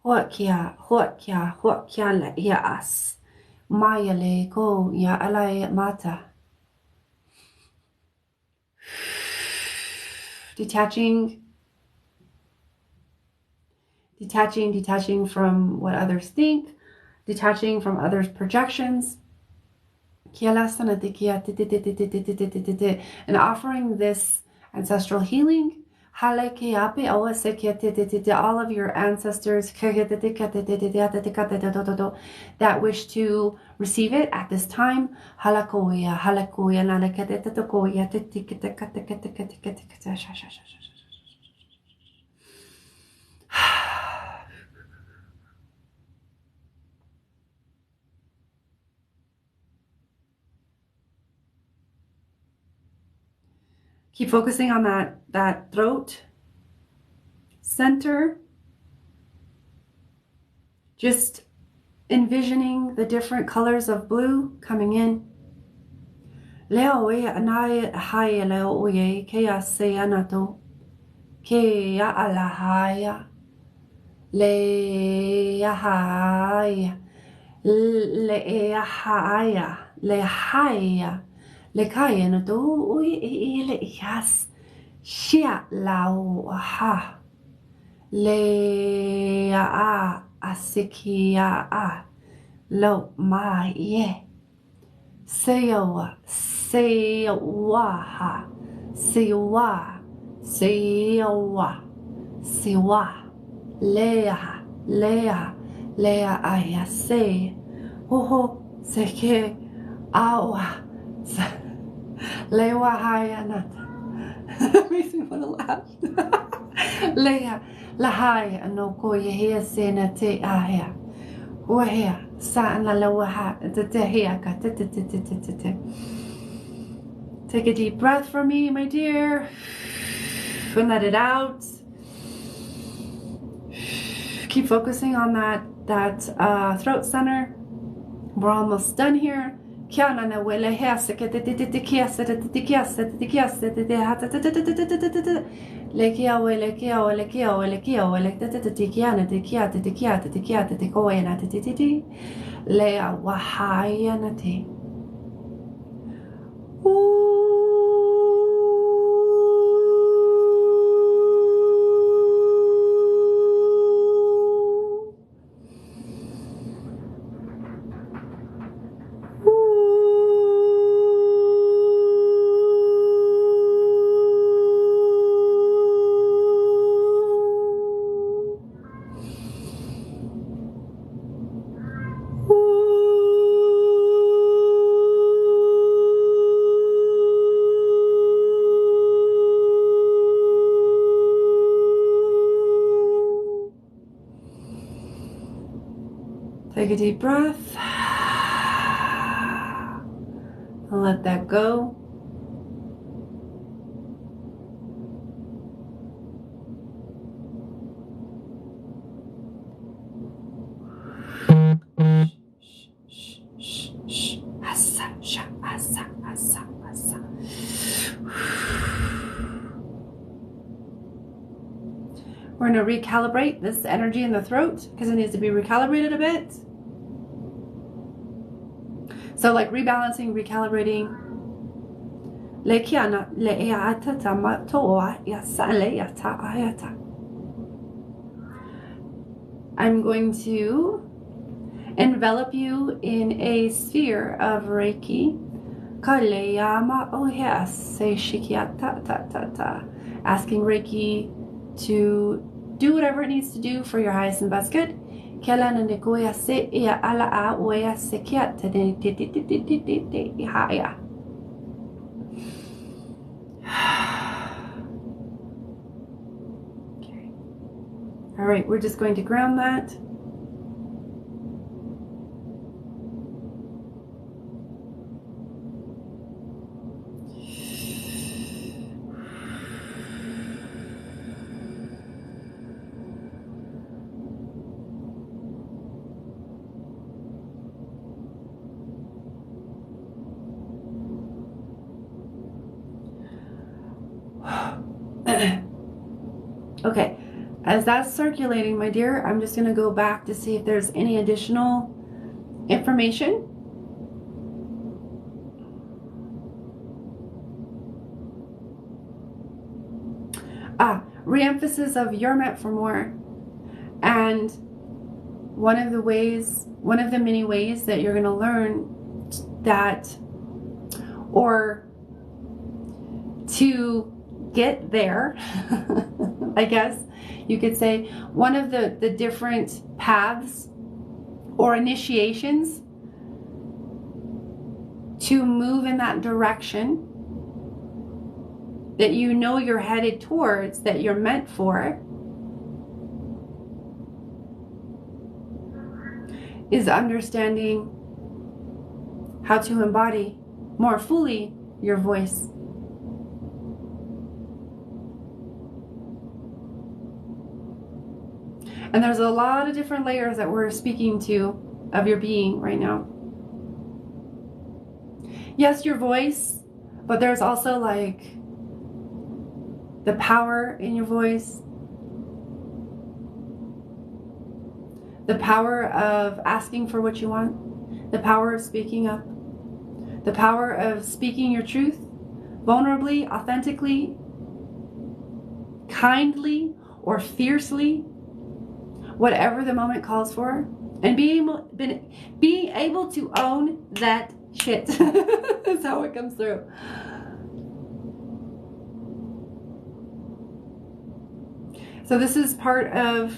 Hokia la ia as. Maya le ko ia ala mata. Detaching from what others think, detaching from others' projections. And offering this ancestral healing all of your ancestors that wish to receive it at this time. Keep focusing on that throat center. Just envisioning the different colors of blue coming in. Leo e anai hai leo oye ke a se anato ke a ala haya le haya le haya le haya le kaya no to oye le yas shia lao ha le a asikia a lo ma ye sewa ha sewa lea aya se hoho seke awa lewa haya nata. Makes me want to laugh. Lea lahaya no ko ye hea sena te ahea wahea sa na lawaha te hea ka te. Take a deep breath for me, my dear, and let it out. Keep focusing on that throat center. We're almost done here. Kiana na wele hesa ke te kiasa le kia wele te koena te le a wahaya na te. Take a deep breath and let that go. We're going to recalibrate this energy in the throat because it needs to be recalibrated a bit. So like rebalancing, recalibrating. Le kiana le ea atata matoa ya sa le ya ta ayata. I'm going to envelop you in a sphere of Reiki. Asking Reiki to do whatever it needs to do for your highest and best good. Okay. All right, we're just going to ground that. Okay, as that's circulating, my dear, I'm just going to go back to see if there's any additional information. Re-emphasis of you're meant for more. And one of the many ways that you're going to learn that, or to get there, I guess you could say, one of the different paths or initiations to move in that direction that you know you're headed towards, that you're meant for, is understanding how to embody more fully your voice. And there's a lot of different layers that we're speaking to of your being right now. Yes, your voice, but there's also like the power in your voice, the power of asking for what you want, the power of speaking up, the power of speaking your truth vulnerably, authentically, kindly, or fiercely, whatever the moment calls for, and being able to own that shit. That's how it comes through. So this is part of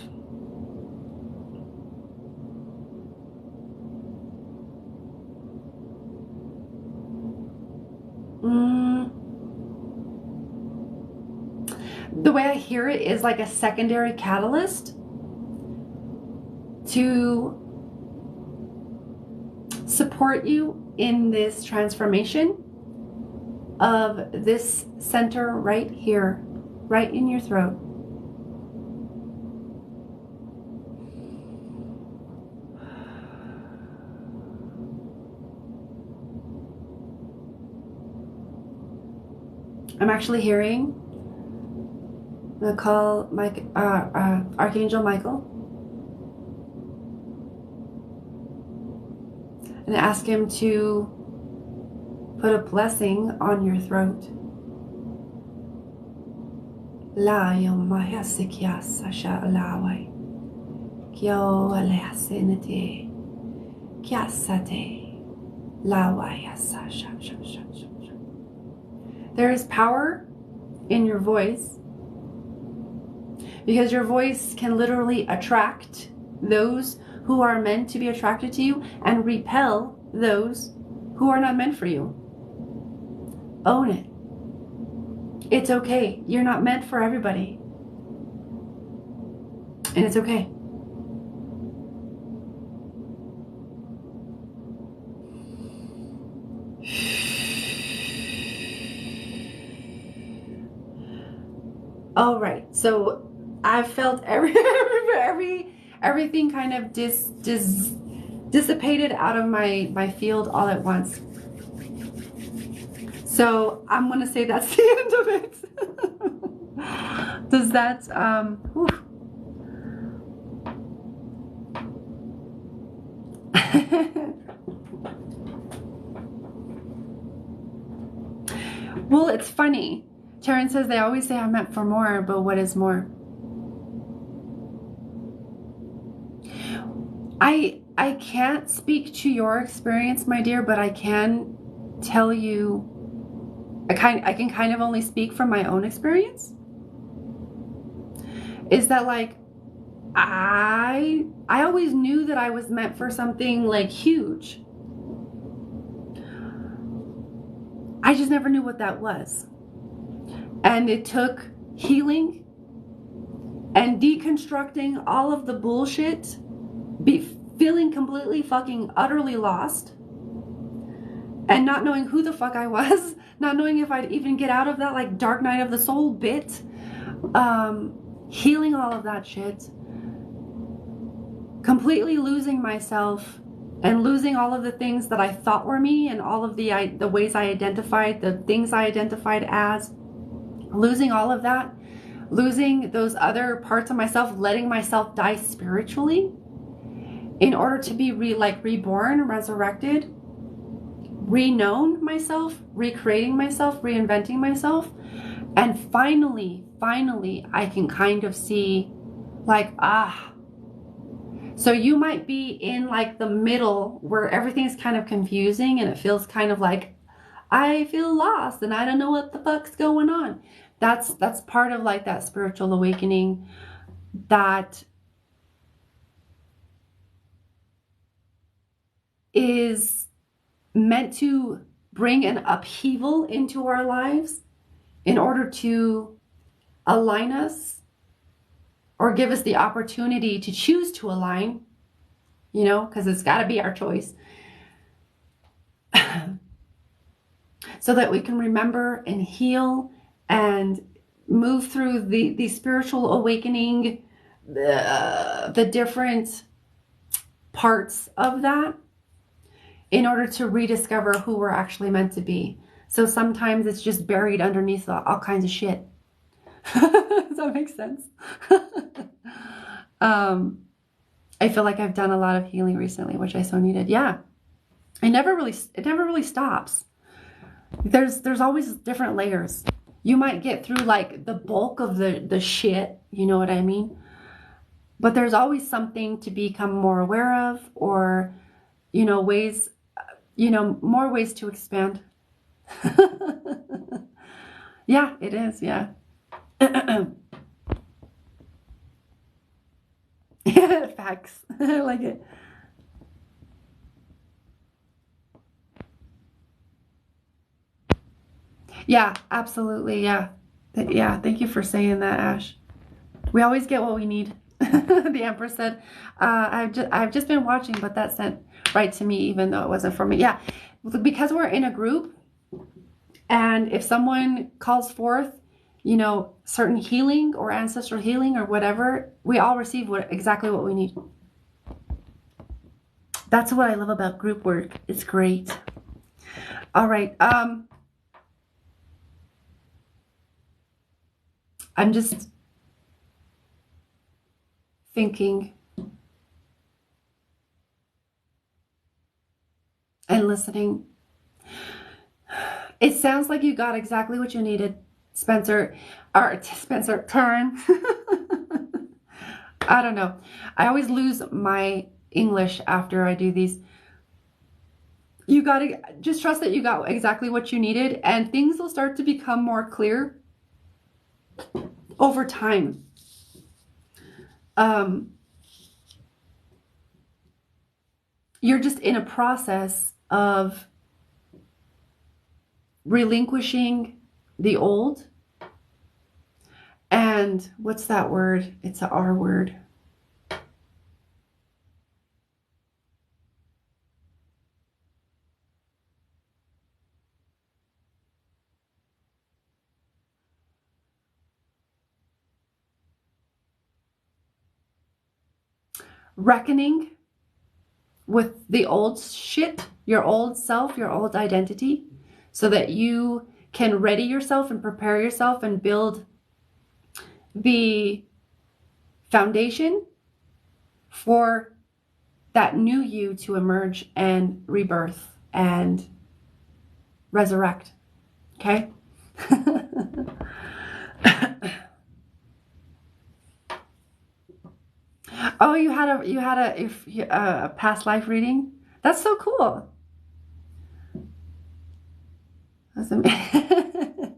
the way I hear it is like a secondary catalyst to support you in this transformation of this center right here, right in your throat. I'm actually hearing, I'm going to call Archangel Michael and ask him to put a blessing on your throat. La yomaya sikyasa sha'alawai. Kyo aleasinete. Kyasate. Lawayasa sha. There is power in your voice, because your voice can literally attract those who are meant to be attracted to you and repel those who are not meant for you. Own it. It's okay. You're not meant for everybody. And it's okay. All right, so I've felt everything kind of dissipated out of my field all at once. So I'm gonna say that's the end of it. Does that Well, it's funny. Taryn says they always say I'm meant for more, but what is more? I can't speak to your experience, my dear, but I can tell you, I can kind of only speak from my own experience. Is that like, I always knew that I was meant for something like huge. I just never knew what that was. And it took healing and deconstructing all of the bullshit, feeling completely fucking utterly lost, and not knowing who the fuck I was, not knowing if I'd even get out of that like dark night of the soul bit, healing all of that shit, completely losing myself and losing all of the things that I thought were me and all of the ways I identified, the things I identified as, losing all of that, losing those other parts of myself, letting myself die spiritually in order to be reborn, resurrected, reknown myself, recreating myself, reinventing myself. And finally, I can kind of see like, so you might be in like the middle where everything's kind of confusing and it feels kind of like, I feel lost and I don't know what the fuck's going on. That's part of like that spiritual awakening that is meant to bring an upheaval into our lives in order to align us or give us the opportunity to choose to align, you know, because it's got to be our choice. So that we can remember and heal and move through the spiritual awakening, the different parts of that in order to rediscover who we're actually meant to be. So sometimes it's just buried underneath all kinds of shit. Does that make sense? I feel like I've done a lot of healing recently, which I so needed. Yeah. It never really stops. There's always different layers. You might get through like the bulk of the shit, you know what I mean? But there's always something to become more aware of, or, you know, ways, you know, more ways to expand. Yeah, it is. Yeah. Facts. I like it. Yeah, absolutely. Yeah. Yeah. Thank you for saying that, Ash. We always get what we need. The Empress said, I've just been watching, but that sent right to me, even though it wasn't for me. Yeah. Because we're in a group, and if someone calls forth, you know, certain healing or ancestral healing or whatever, we all receive exactly what we need. That's what I love about group work. It's great. All right. I'm just thinking and listening. It sounds like you got exactly what you needed, Spencer. Or Spencer, Karen. I don't know. I always lose my English after I do these. You got to just trust that you got exactly what you needed, and things will start to become more clear over time. You're just in a process of relinquishing the old. And what's that word? It's an R word. Reckoning with the old shit, your old self, your old identity, so that you can ready yourself and prepare yourself and build the foundation for that new you to emerge and rebirth and resurrect. Okay? Oh, a past life reading? That's so cool. That's amazing.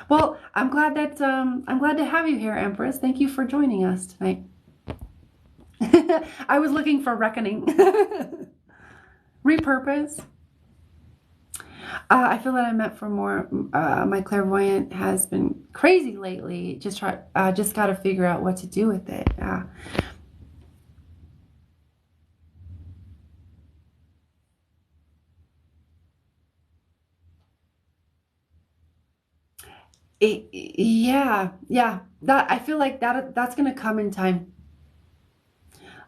Well, I'm glad to have you here, Empress. Thank you for joining us tonight. I was looking for reckoning. Repurpose. I feel that I'm meant for more. My clairvoyant has been crazy lately. Just got to figure out what to do with it. Yeah. That I feel like that's gonna come in time.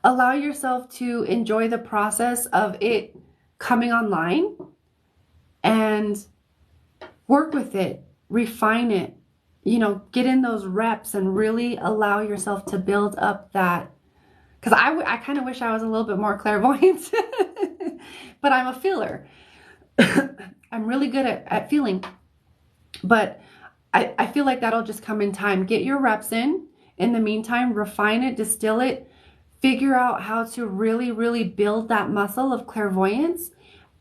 Allow yourself to enjoy the process of it coming online and work with it, refine it, get in those reps and really allow yourself to build up that. Because I kind of wish I was a little bit more clairvoyant, but I'm a feeler. I'm really good at feeling, but I feel like that'll just come in time. Get your reps in. In the meantime, refine it, distill it, figure out how to really, really build that muscle of clairvoyance.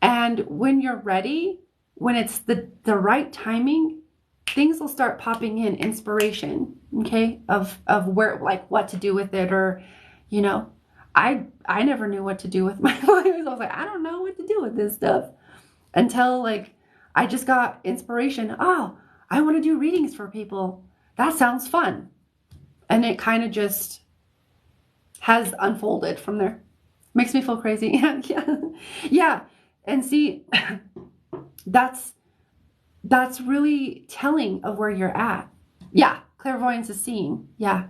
And when you're ready, when it's the right timing, things will start popping in, inspiration, okay, of where, like, what to do with it. Or, I never knew what to do with my life. I was like, I don't know what to do with this stuff until, like, I just got inspiration. Oh, I want to do readings for people. That sounds fun. And it kind of just has unfolded from there. Makes me feel crazy. Yeah. And see, that's really telling of where you're at. Yeah. Clairvoyance is seeing. Yeah.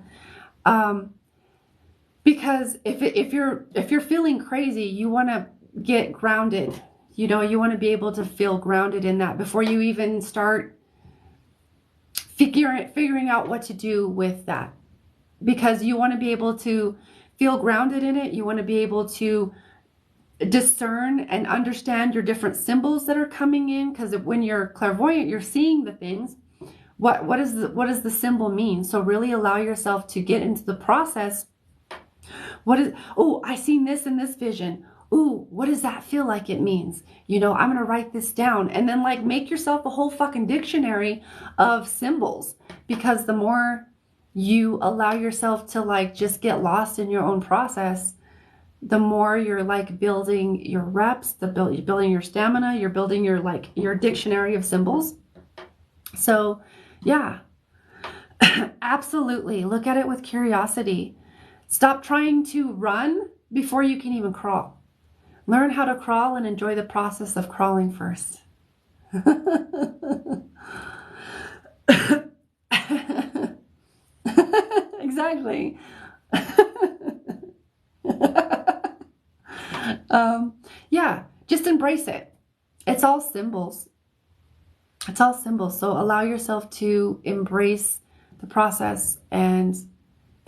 Because if you're feeling crazy, you want to get grounded. You want to be able to feel grounded in that before you even start figuring out what to do with that. Because you want to be able to feel grounded in it. You want to be able to discern and understand your different symbols that are coming in. Because when you're clairvoyant, you're seeing the things. What does the symbol mean? So really allow yourself to get into the process. I seen this in this vision. Ooh, what does that feel like it means? I'm going to write this down. And then, like, make yourself a whole fucking dictionary of symbols. Because the more you allow yourself to, like, just get lost in your own process, the more you're, like, building your reps, you're building your stamina, you're building your dictionary of symbols. So, yeah, absolutely. Look at it with curiosity. Stop trying to run before you can even crawl. Learn how to crawl and enjoy the process of crawling first. Exactly. Yeah, just embrace it. It's all symbols. It's all symbols. So allow yourself to embrace the process and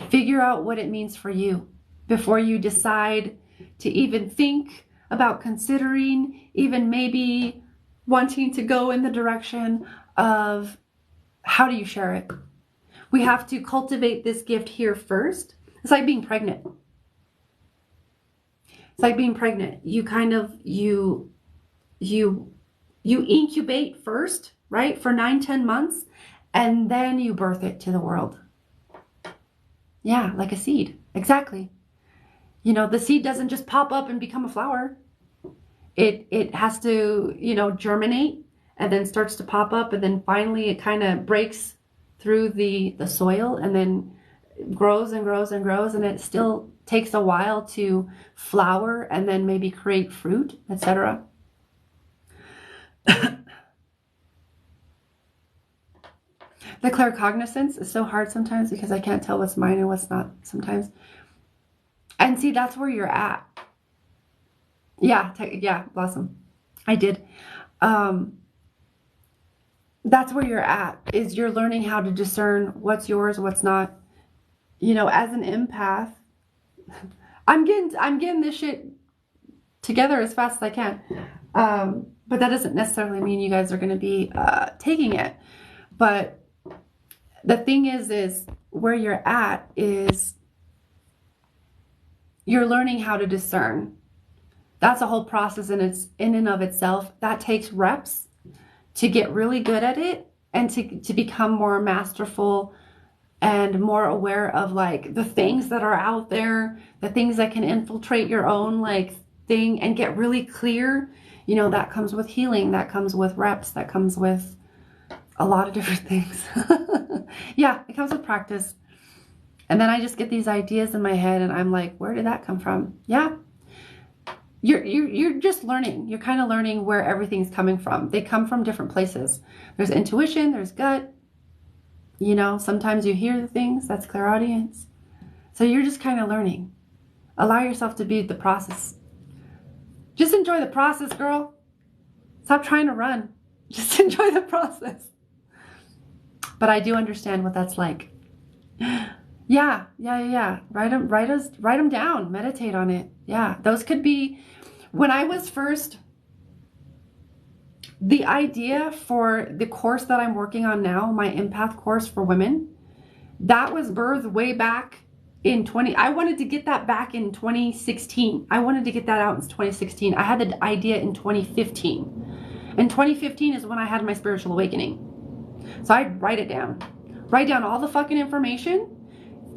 figure out what it means for you before you decide to even think about considering, even maybe wanting to go in the direction of how do you share it. We have to cultivate this gift here first. It's like being pregnant. It's like being pregnant. You kind of, you incubate first, right? For 9-10 months, and then you birth it to the world. Yeah, like a seed. Exactly. The seed doesn't just pop up and become a flower. It has to, germinate and then starts to pop up, and then finally it kind of breaks through the soil and then grows and grows and grows, and it still takes a while to flower and then maybe create fruit, etc. The claircognizance is so hard sometimes because I can't tell what's mine and what's not sometimes. And see, that's where you're at. Yeah, Blossom. I did. That's where you're at, is you're learning how to discern what's yours, what's not. As an empath, I'm getting this shit together as fast as I can. But that doesn't necessarily mean you guys are going to be taking it. But the thing is where you're at is you're learning how to discern. That's a whole process in and of itself. That takes reps to get really good at it and to become more masterful and more aware of like the things that are out there, the things that can infiltrate your own like thing and get really clear. You know, that comes with healing, that comes with reps, that comes with a lot of different things. Yeah, it comes with practice. And then I just get these ideas in my head and I'm like, where did that come from? Yeah. You're just learning. You're kind of learning where everything's coming from. They come from different places. There's intuition, there's gut. You know, sometimes you hear the things, that's clairaudience. So you're just kind of learning. Allow yourself to be the process. Just enjoy the process, girl. Stop trying to run. Just enjoy the process. But I do understand what that's like. Yeah. Write them down. Meditate on it. Yeah, those could be, when I was first, the idea for the course that I'm working on now, my empath course for women, that was birthed way back in I wanted to get that back in 2016. I wanted to get that out in 2016. I had the idea in 2015. And 2015 is when I had my spiritual awakening. So I'd write it down. Write down all the fucking information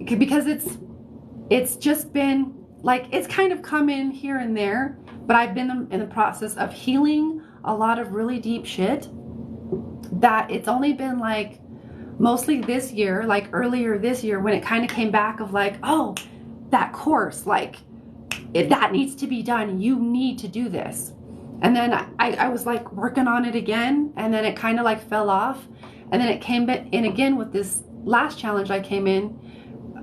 because it's just been like, it's kind of come in here and there, but I've been in the process of healing a lot of really deep shit that it's only been like mostly this year, like earlier this year when it kind of came back of like, oh, that course, like that needs to be done. You need to do this. And then I was like working on it again, and then it kind of like fell off. And then it came in again with this last challenge I came in.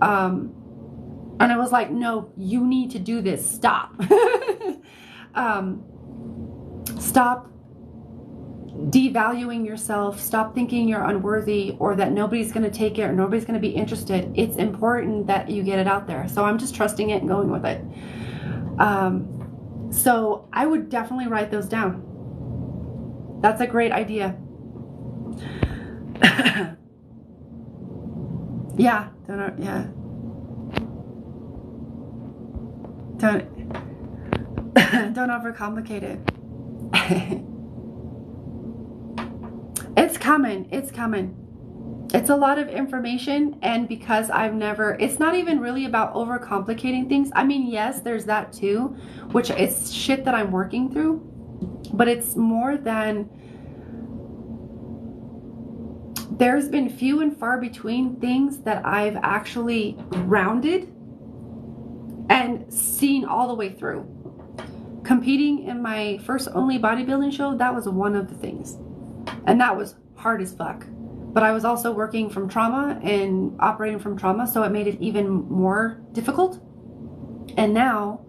And I was like, no, you need to do this. Stop. Stop devaluing yourself. Stop thinking you're unworthy or that nobody's going to take it or nobody's going to be interested. It's important that you get it out there. So I'm just trusting it and going with it. So I would definitely write those down. That's a great idea. Yeah. Don't overcomplicate it. It's coming. It's a lot of information, and because it's not even really about overcomplicating things. I mean, yes, there's that too, which is shit that I'm working through, but it's more than, there's been few and far between things that I've actually grounded and seen all the way through. Competing in my first only bodybuilding show, that was one of the things. And that was hard as fuck. But I was also working from trauma and operating from trauma, so it made it even more difficult. And now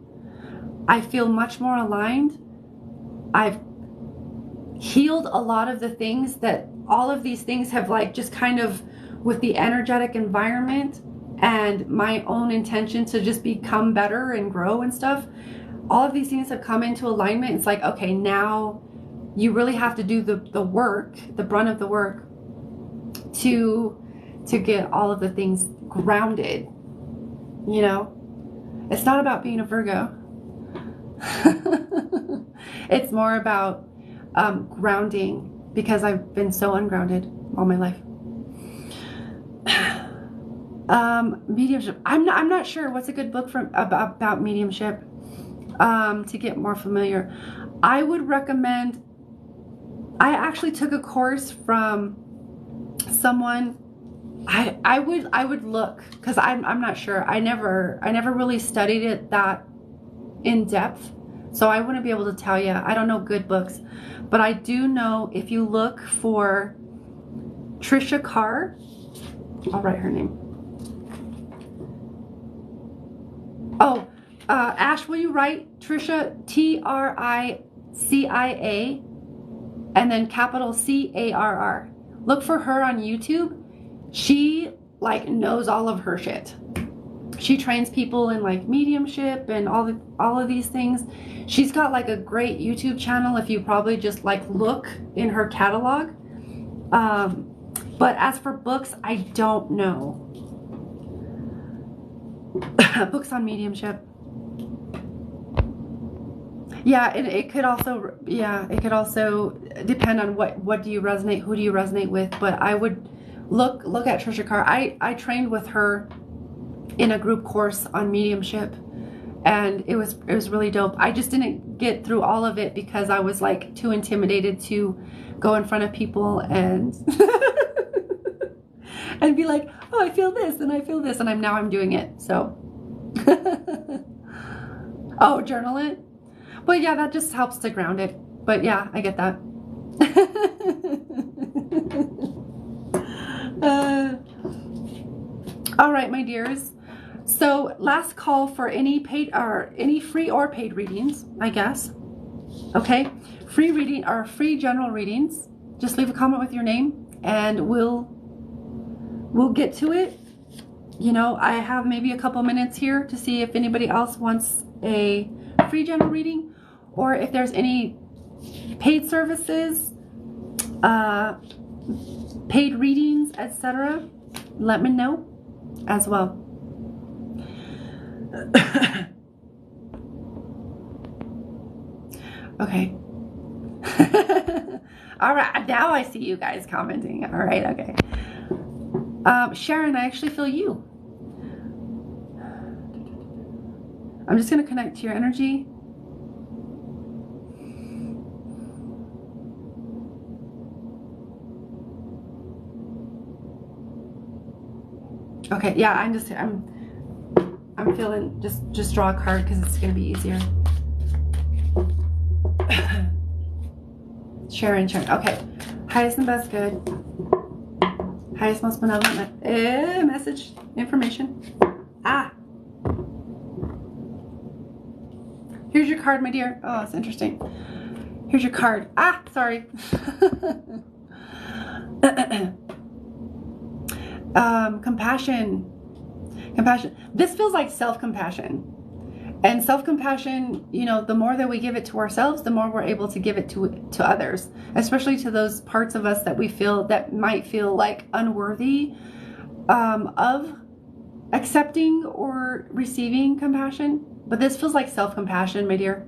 I feel much more aligned. I've healed a lot of the things that all of these things have like just kind of, with the energetic environment and my own intention to just become better and grow and stuff, all of these things have come into alignment. It's like, okay, now you really have to do the work, the brunt of the work to get all of the things grounded. You know, it's not about being a Virgo. It's more about grounding, because I've been so ungrounded all my life. Mediumship. I'm not sure what's a good book about mediumship to get more familiar. I would recommend, I actually took a course from someone. I would look, because I'm not sure. I never really studied it that in depth, so I wouldn't be able to tell you. I don't know good books, but I do know if you look for Trisha Carr, I'll write her name. Oh, Ash, will you write Trisha, Tricia, and then capital Carr. Look for her on YouTube. She like knows all of her shit. She trains people in like mediumship and all of these things. She's got like a great YouTube channel if you probably just like look in her catalog. But as for books, I don't know. Books on mediumship. Yeah, it could also, yeah, it could also depend on what do you resonate, who do you resonate with. But I would look at Trisha Carr. I trained with her in a group course on mediumship, and it was really dope. I just didn't get through all of it because I was like too intimidated to go in front of people and and be like, oh, I feel this and I feel this, and I'm doing it. So oh, journal it. But yeah, that just helps to ground it. But yeah, I get that. All right, my dears. So last call for any paid or any free or paid readings, I guess. Okay, free reading or free general readings. Just leave a comment with your name, and we'll get to it. You know, I have maybe a couple minutes here to see if anybody else wants a free general reading, or if there's any paid services, paid readings, etc. Let me know as well. Okay. All right, now I see you guys commenting. All right, okay. Sharon, I actually feel you. I'm just going to connect to your energy. Okay, yeah, I'm feeling, just draw a card because it's going to be easier. Sharon, okay. Highest and best good. Highest, most benevolent message, information. Ah. Here's your card, my dear. Oh, it's interesting. Here's your card. Ah, sorry. Compassion. Compassion. This feels like self-compassion. And self-compassion, you know, the more that we give it to ourselves, the more we're able to give it to others, especially to those parts of us that we feel that might feel like unworthy of accepting or receiving compassion. But this feels like self-compassion, my dear.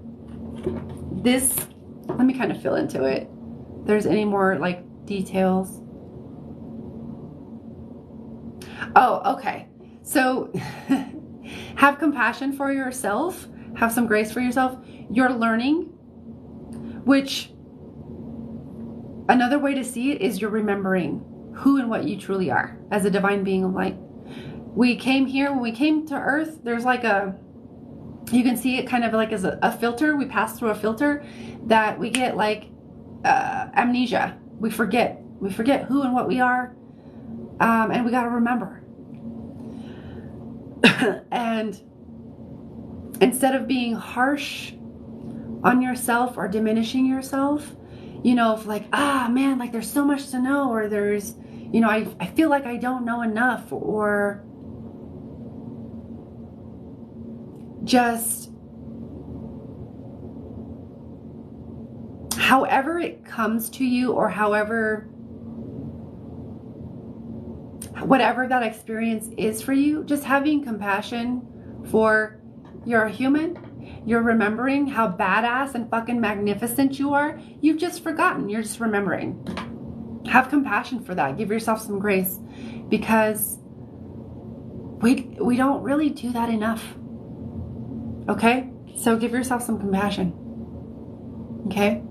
This, let me kind of fill into it. If there's any more like details. Oh, okay. So have compassion for yourself. Have some grace for yourself. You're learning, which another way to see it is you're remembering who and what you truly are as a divine being of light. We came here, when we came to Earth, there's like you can see it kind of like as a filter. We pass through a filter that we get like amnesia. We forget who and what we are. And we got to remember. And instead of being harsh on yourself or diminishing yourself, you know, if like, ah, man, like there's so much to know, or there's, you know, I feel like I don't know enough, or just however it comes to you, or whatever that experience is for you, just having compassion for you're a human. You're remembering how badass and fucking magnificent you are. You've just forgotten. You're just remembering. Have compassion for that. Give yourself some grace, because we don't really do that enough. Okay? So give yourself some compassion. Okay?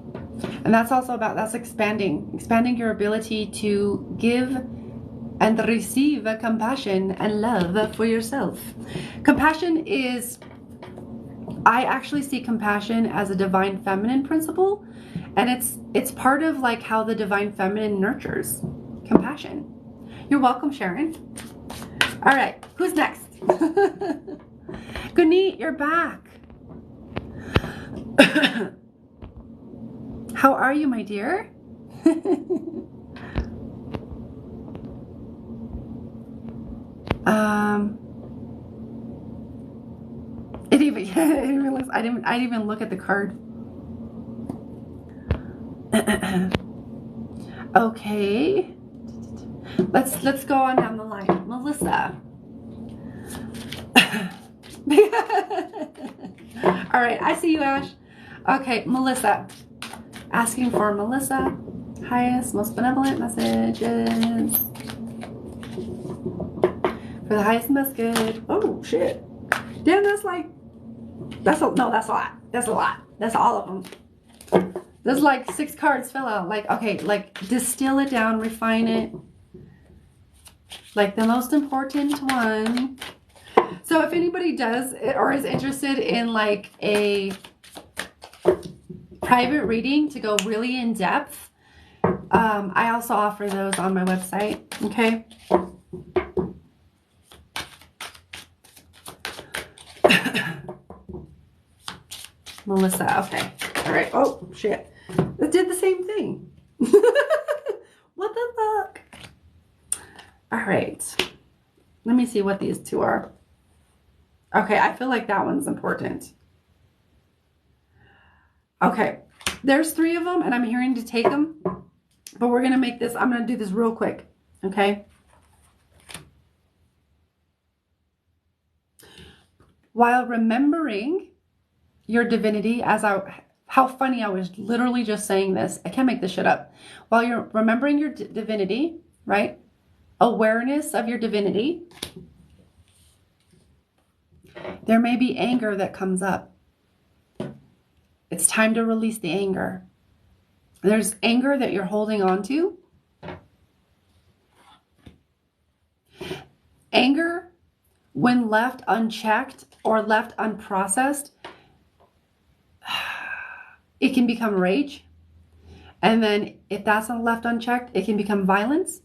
And that's also that's expanding your ability to give and receive compassion and love for yourself. Compassion is, I actually see compassion as a divine feminine principle, and it's part of like how the divine feminine nurtures compassion. You're welcome, Sharon. All right, who's next? Gunit, you're back. How are you, my dear? I didn't even look at the card. Okay. Let's go on down the line. Melissa. All right, I see you, Ash. Okay, Melissa. Asking for Melissa. Highest, most benevolent messages. For the highest and best good. Oh, shit. Damn, that's like... no, that's a lot. That's a lot. That's all of them. There's like 6 cards fell out. Like, okay, like distill it down, refine it. Like the most important one. So if anybody does or is interested in like a private reading to go really in depth, I also offer those on my website. Okay. Melissa. Okay. All right. Oh, shit. It did the same thing. What the fuck? All right. Let me see what these 2 are. Okay. I feel like that one's important. Okay. There's 3 of them and I'm hearing to take them, but we're going to make this, I'm going to do this real quick. Okay. While remembering your divinity, how funny, I was literally just saying this. I can't make this shit up. While you're remembering your divinity, right? Awareness of your divinity. There may be anger that comes up. It's time to release the anger. There's anger that you're holding on to. Anger, when left unchecked or left unprocessed, it can become rage. And then if that's not left unchecked, it can become violence.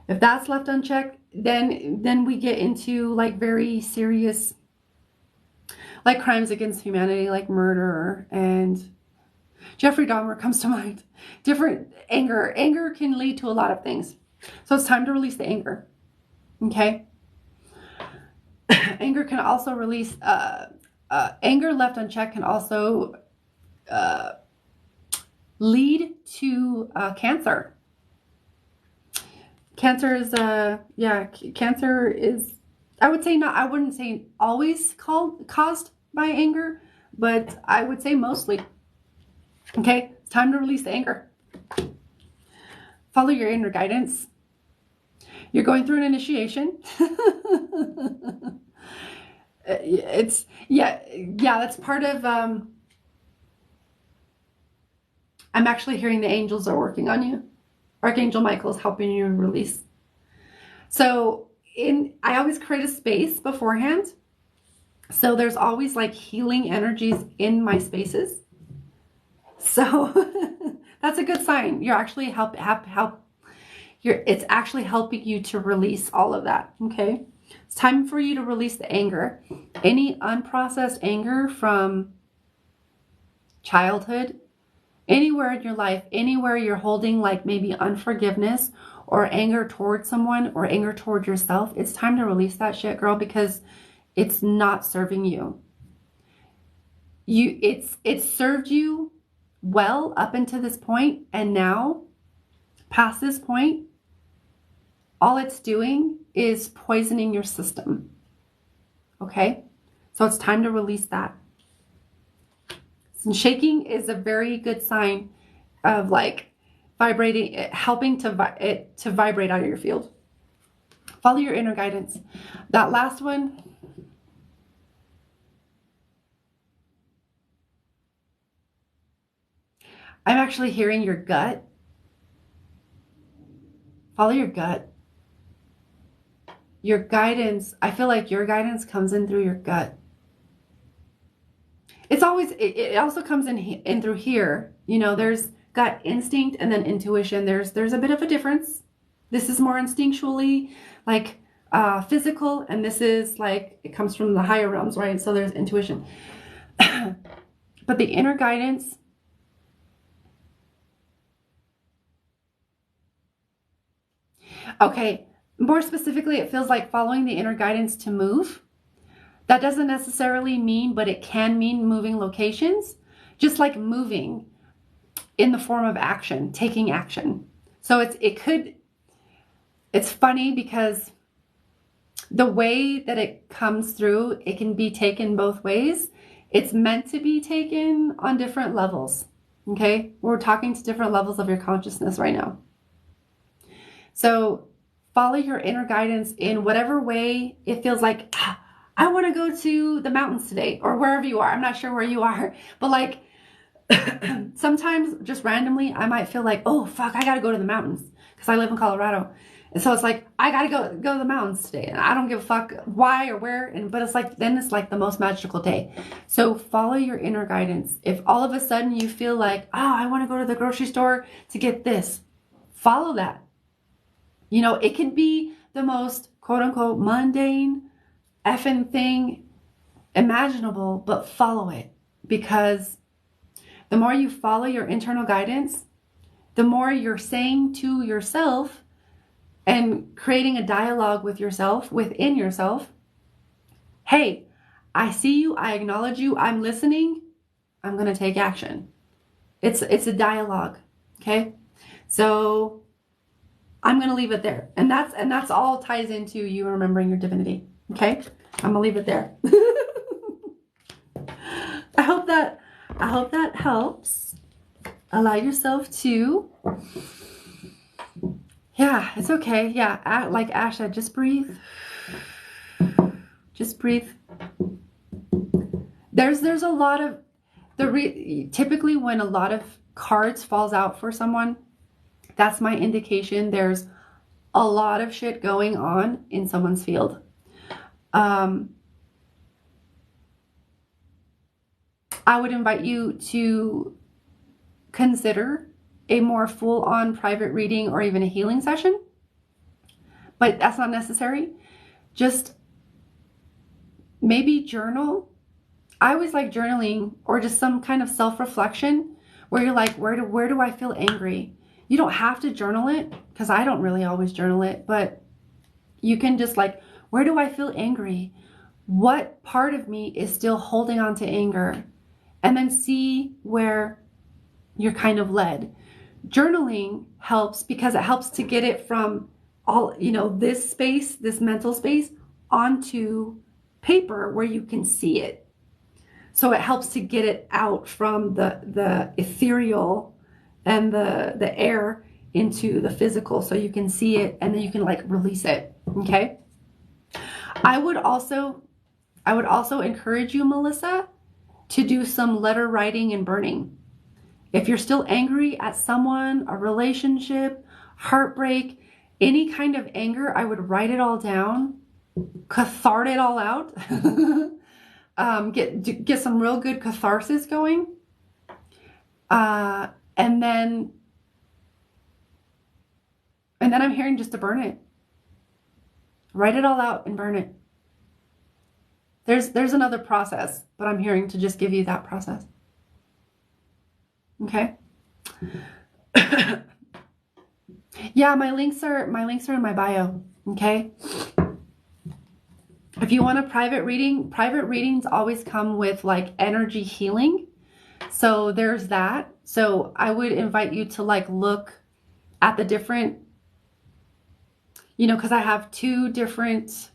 If that's left unchecked, then we get into like very serious, like crimes against humanity, like murder, and Jeffrey Dahmer comes to mind. Different anger. Anger can lead to a lot of things. So it's time to release the anger. Okay? Anger can also release, anger left unchecked can also lead to cancer. Cancer is, cancer is, I wouldn't say always caused by anger, but I would say mostly. Okay, it's time to release the anger. Follow your inner guidance. You're going through an initiation. That's part of, I'm actually hearing the angels are working on you. Archangel Michael is helping you release. So I always create a space beforehand. So there's always like healing energies in my spaces. So that's a good sign. You're actually it's actually helping you to release all of that. Okay. It's time for you to release the anger. Any unprocessed anger from childhood, anywhere in your life, anywhere you're holding like maybe unforgiveness or anger towards someone or anger toward yourself, it's time to release that shit, girl, because it's not serving you. It's served you well up until this point, and now past this point, all it's doing is poisoning your system. Okay? So it's time to release that. And shaking is a very good sign of like vibrating, helping to vibrate out of your field. Follow your inner guidance. That last one, I'm actually hearing your gut. Follow your gut. Your guidance, I feel like your guidance comes in through your gut. It's always, it also comes in through here. You know, there's gut instinct and then intuition. There's a bit of a difference. This is more instinctually like physical, and this is like, it comes from the higher realms, right? So there's intuition. But the inner guidance, okay, more specifically, it feels like following the inner guidance to move. That doesn't necessarily mean, but it can mean moving locations, just like moving in the form of action, taking action. So it's funny because the way that it comes through, it can be taken both ways. It's meant to be taken on different levels. Okay? We're talking to different levels of your consciousness right now. So follow your inner guidance in whatever way it feels like, I want to go to the mountains today, or wherever you are. I'm not sure where you are, but like sometimes just randomly, I might feel like, oh, fuck, I got to go to the mountains because I live in Colorado. And so it's like, I got to go to the mountains today. And I don't give a fuck why or where. But it's like, then it's like the most magical day. So follow your inner guidance. If all of a sudden you feel like, oh, I want to go to the grocery store to get this, follow that. You know, it can be the most quote unquote mundane effing thing imaginable, but follow it, because the more you follow your internal guidance, the more you're saying to yourself and creating a dialogue with yourself, within yourself, hey, I see you, I acknowledge you, I'm listening, I'm going to take action. It's a dialogue, okay? So I'm going to leave it there. And that's all ties into you remembering your divinity, okay? I'm going to leave it there. I hope that helps. Allow yourself to, yeah, it's okay. Yeah, like Ash said, just breathe. Just breathe. There's a lot of, typically when a lot of cards falls out for someone, that's my indication there's a lot of shit going on in someone's field. I would invite you to consider a more full-on private reading or even a healing session, but that's not necessary. Just maybe journal. I always like journaling, or just some kind of self-reflection where you're like, where do I feel angry? You don't have to journal it, because I don't really always journal it, but you can just like, where do I feel angry? What part of me is still holding on to anger? And then see where you're kind of led. Journaling helps because it helps to get it from all, this space, this mental space, onto paper where you can see it. So it helps to get it out from the ethereal and the air into the physical, so you can see it and then you can like release it. Okay. I would also encourage you, Melissa, to do some letter writing and burning. If you're still angry at someone, a relationship, heartbreak, any kind of anger, I would write it all down, cathartic it all out, get some real good catharsis going, and then I'm hearing just to burn it. Write it all out and burn it. There's another process, but I'm hearing to just give you that process. Okay. Yeah, my links are in my bio. Okay. If you want a private reading, private readings always come with like energy healing. So there's that. So I would invite you to like look at the different, because I have 2 different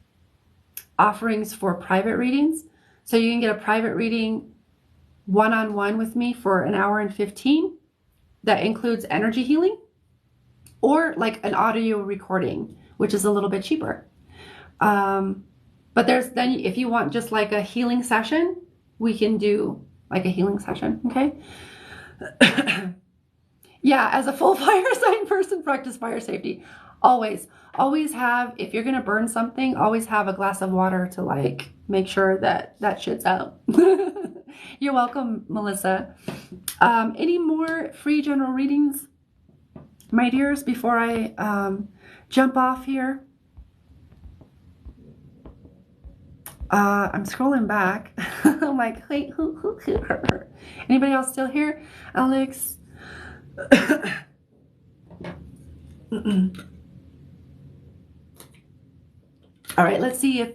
offerings for private readings. So you can get a private reading one-on-one with me for an hour and 15. That includes energy healing, or like an audio recording, which is a little bit cheaper. But then if you want just like a healing session, we can do like a healing session. Okay. Yeah. As a full fire sign person, practice fire safety. Always have, if you're going to burn something, always have a glass of water to like make sure that shit's out. You're welcome, Melissa. Any more free general readings, my dears, before I jump off here? I'm scrolling back. I'm like, wait, who? Anybody else still here? Alex? All right, let's see if,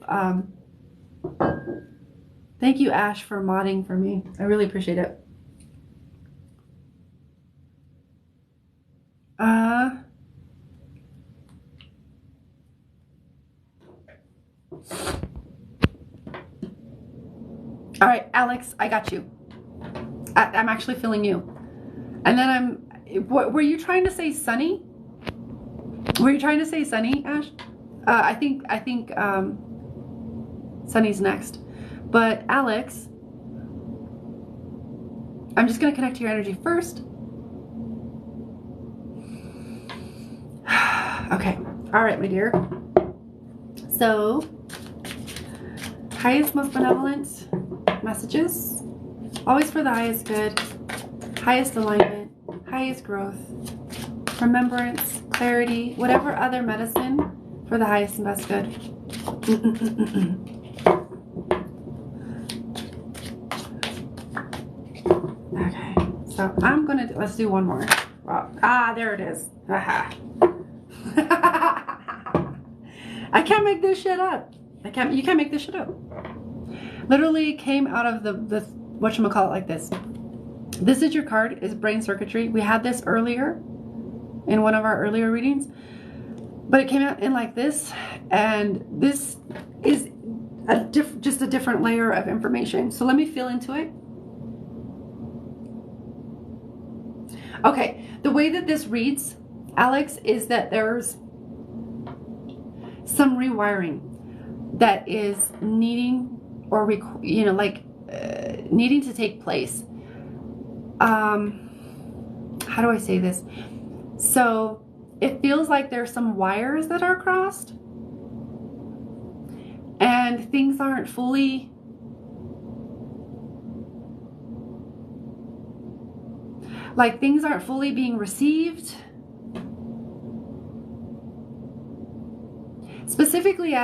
thank you, Ash, for modding for me. I really appreciate it. All right, Alex, I got you. I'm actually feeling you. And then were you trying to say Sunny? Were you trying to say Sunny, Ash? I think Sunny's next. But Alex, I'm just going to connect to your energy first. Okay. All right, my dear. So, highest, most benevolent messages. Always for the highest good, highest alignment, highest growth, remembrance, clarity, whatever other medicine for the highest and best good. Okay, so I'm gonna let's do one more. Wow. Ah, there it is. Aha. I can't make this shit up. You can't make this shit up. Literally came out of the whatchamacallit like this. This is your card, is brain circuitry. We had this earlier in one of our earlier readings, but it came out in like this, and this is just a different layer of information. So let me feel into it. Okay, the way that this reads, Alex, is that there's some rewiring that is needing or needing to take place. How do I say this? So it feels like there's some wires that are crossed and things aren't fully being received. Specifically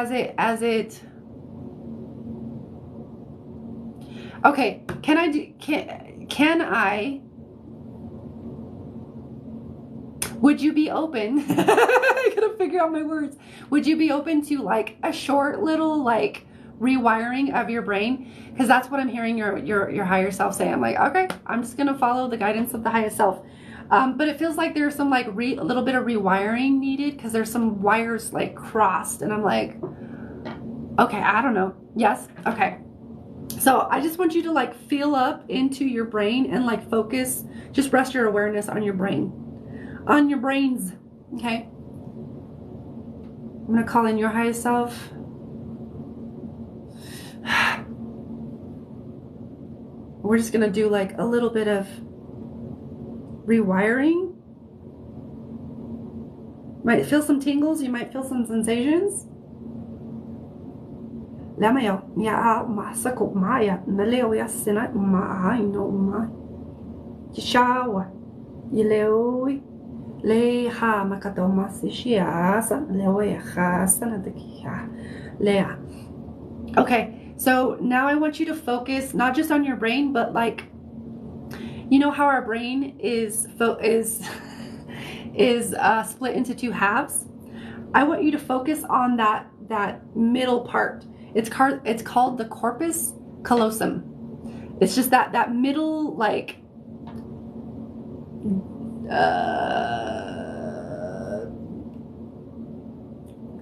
okay, can I would you be open? I gotta figure out my words. Would you be open to like a short little like rewiring of your brain? Because that's what I'm hearing your higher self say. I'm like, okay, I'm just gonna follow the guidance of the highest self. But it feels like there's some like a little bit of rewiring needed because there's some wires like crossed, and I'm like, okay, I don't know. Yes, okay. So I just want you to like feel up into your brain and like focus, just rest your awareness on your brain, on your brains. Okay. I'm going to call in your highest self. We're just going to do like a little bit of rewiring. Might feel some tingles. You might feel some sensations. Lamaya ya masako maya naleo ya sina ma I know ma shawa yeleo le ha makato masishia san leo ya sana dekia lea. Okay, so now I want you to focus not just on your brain, but like, you know how our brain is split into two halves. I want you to focus on that middle part. It's called the corpus callosum. It's just that middle, like,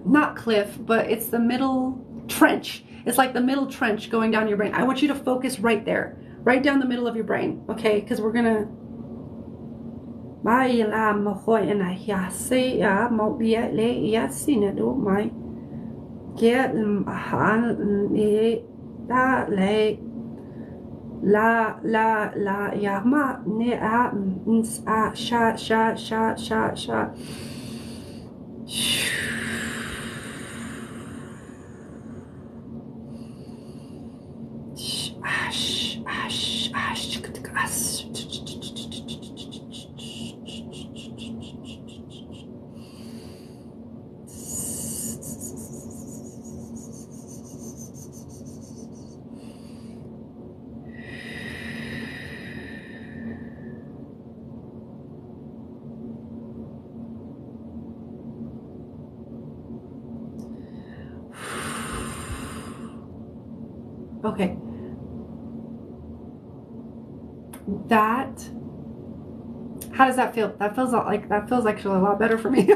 not cliff, but it's the middle trench. It's like the middle trench going down your brain. I want you to focus right there, right down the middle of your brain, okay? Because we're gonna. Get la yama ne a sha Okay. How does that feel? That feels actually a lot better for me.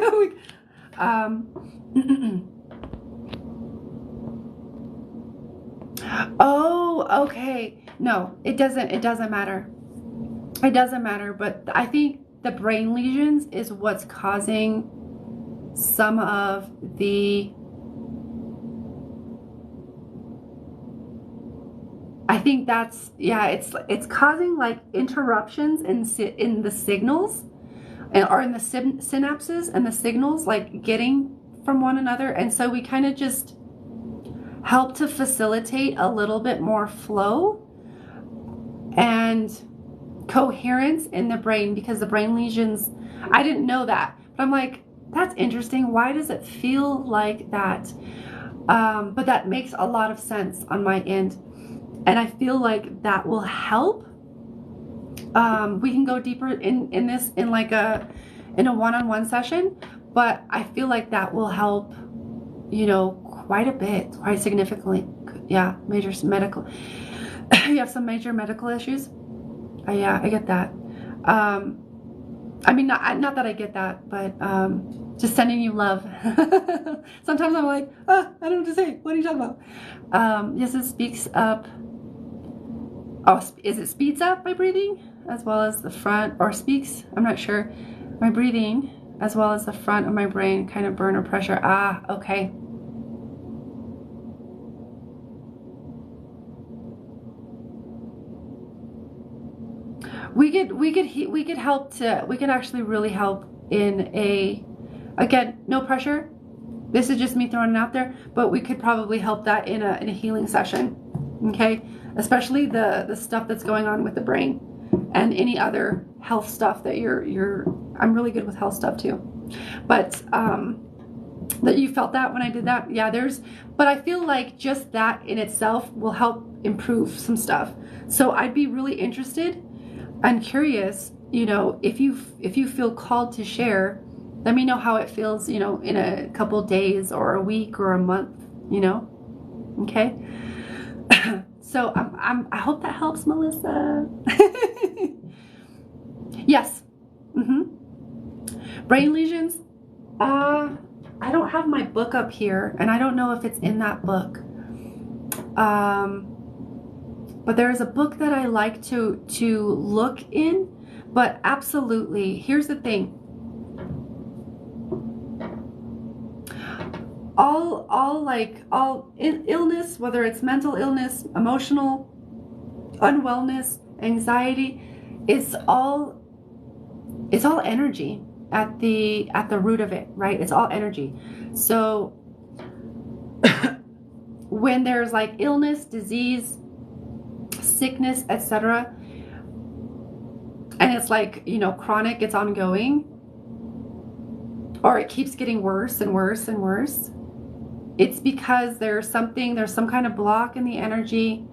Oh, Oh, okay. No, it doesn't matter. It doesn't matter, but I think the brain lesions is what's causing some of the, I think that's, yeah, it's causing like interruptions in the signals, or in the synapses and the signals, like getting from one another. And so we kind of just help to facilitate a little bit more flow and coherence in the brain, because the brain lesions, I didn't know that, but I'm like, that's interesting. Why does it feel like that? But that makes a lot of sense on my end. And I feel like that will help. We can go deeper in this in a one-on-one session, but I feel like that will help, quite a bit, quite significantly. Yeah, major medical. You have some major medical issues. Yeah, I get that. I mean, not that I get that, but just sending you love. Sometimes I'm like, I don't know what to say. What are you talking about? Yes, it speaks up. Oh, is it speeds up my breathing as well as the front, or speaks? I'm not sure. My breathing as well as the front of my brain kind of burner pressure. Ah, okay. We could actually really help again, no pressure. This is just me throwing it out there, but we could probably help that in a healing session. Okay, especially the stuff that's going on with the brain and any other health stuff that I'm really good with health stuff too. But that you felt that when I did that, yeah, but I feel like just that in itself will help improve some stuff. So I'd be really interested and curious, if you feel called to share, let me know how it feels, in a couple days or a week or a month, okay? So I hope that helps, Melissa. Yes. Brain lesions. I don't have my book up here, and I don't know if it's in that book. But there's a book that I like to look in. But absolutely, here's the thing. All illness, whether it's mental illness, emotional unwellness, anxiety, it's all energy at the root of it, right? It's all energy. So when there's like illness, disease, sickness, etc., and it's like, chronic, it's ongoing, or it keeps getting worse and worse and worse, it's because there's some kind of block in the energy,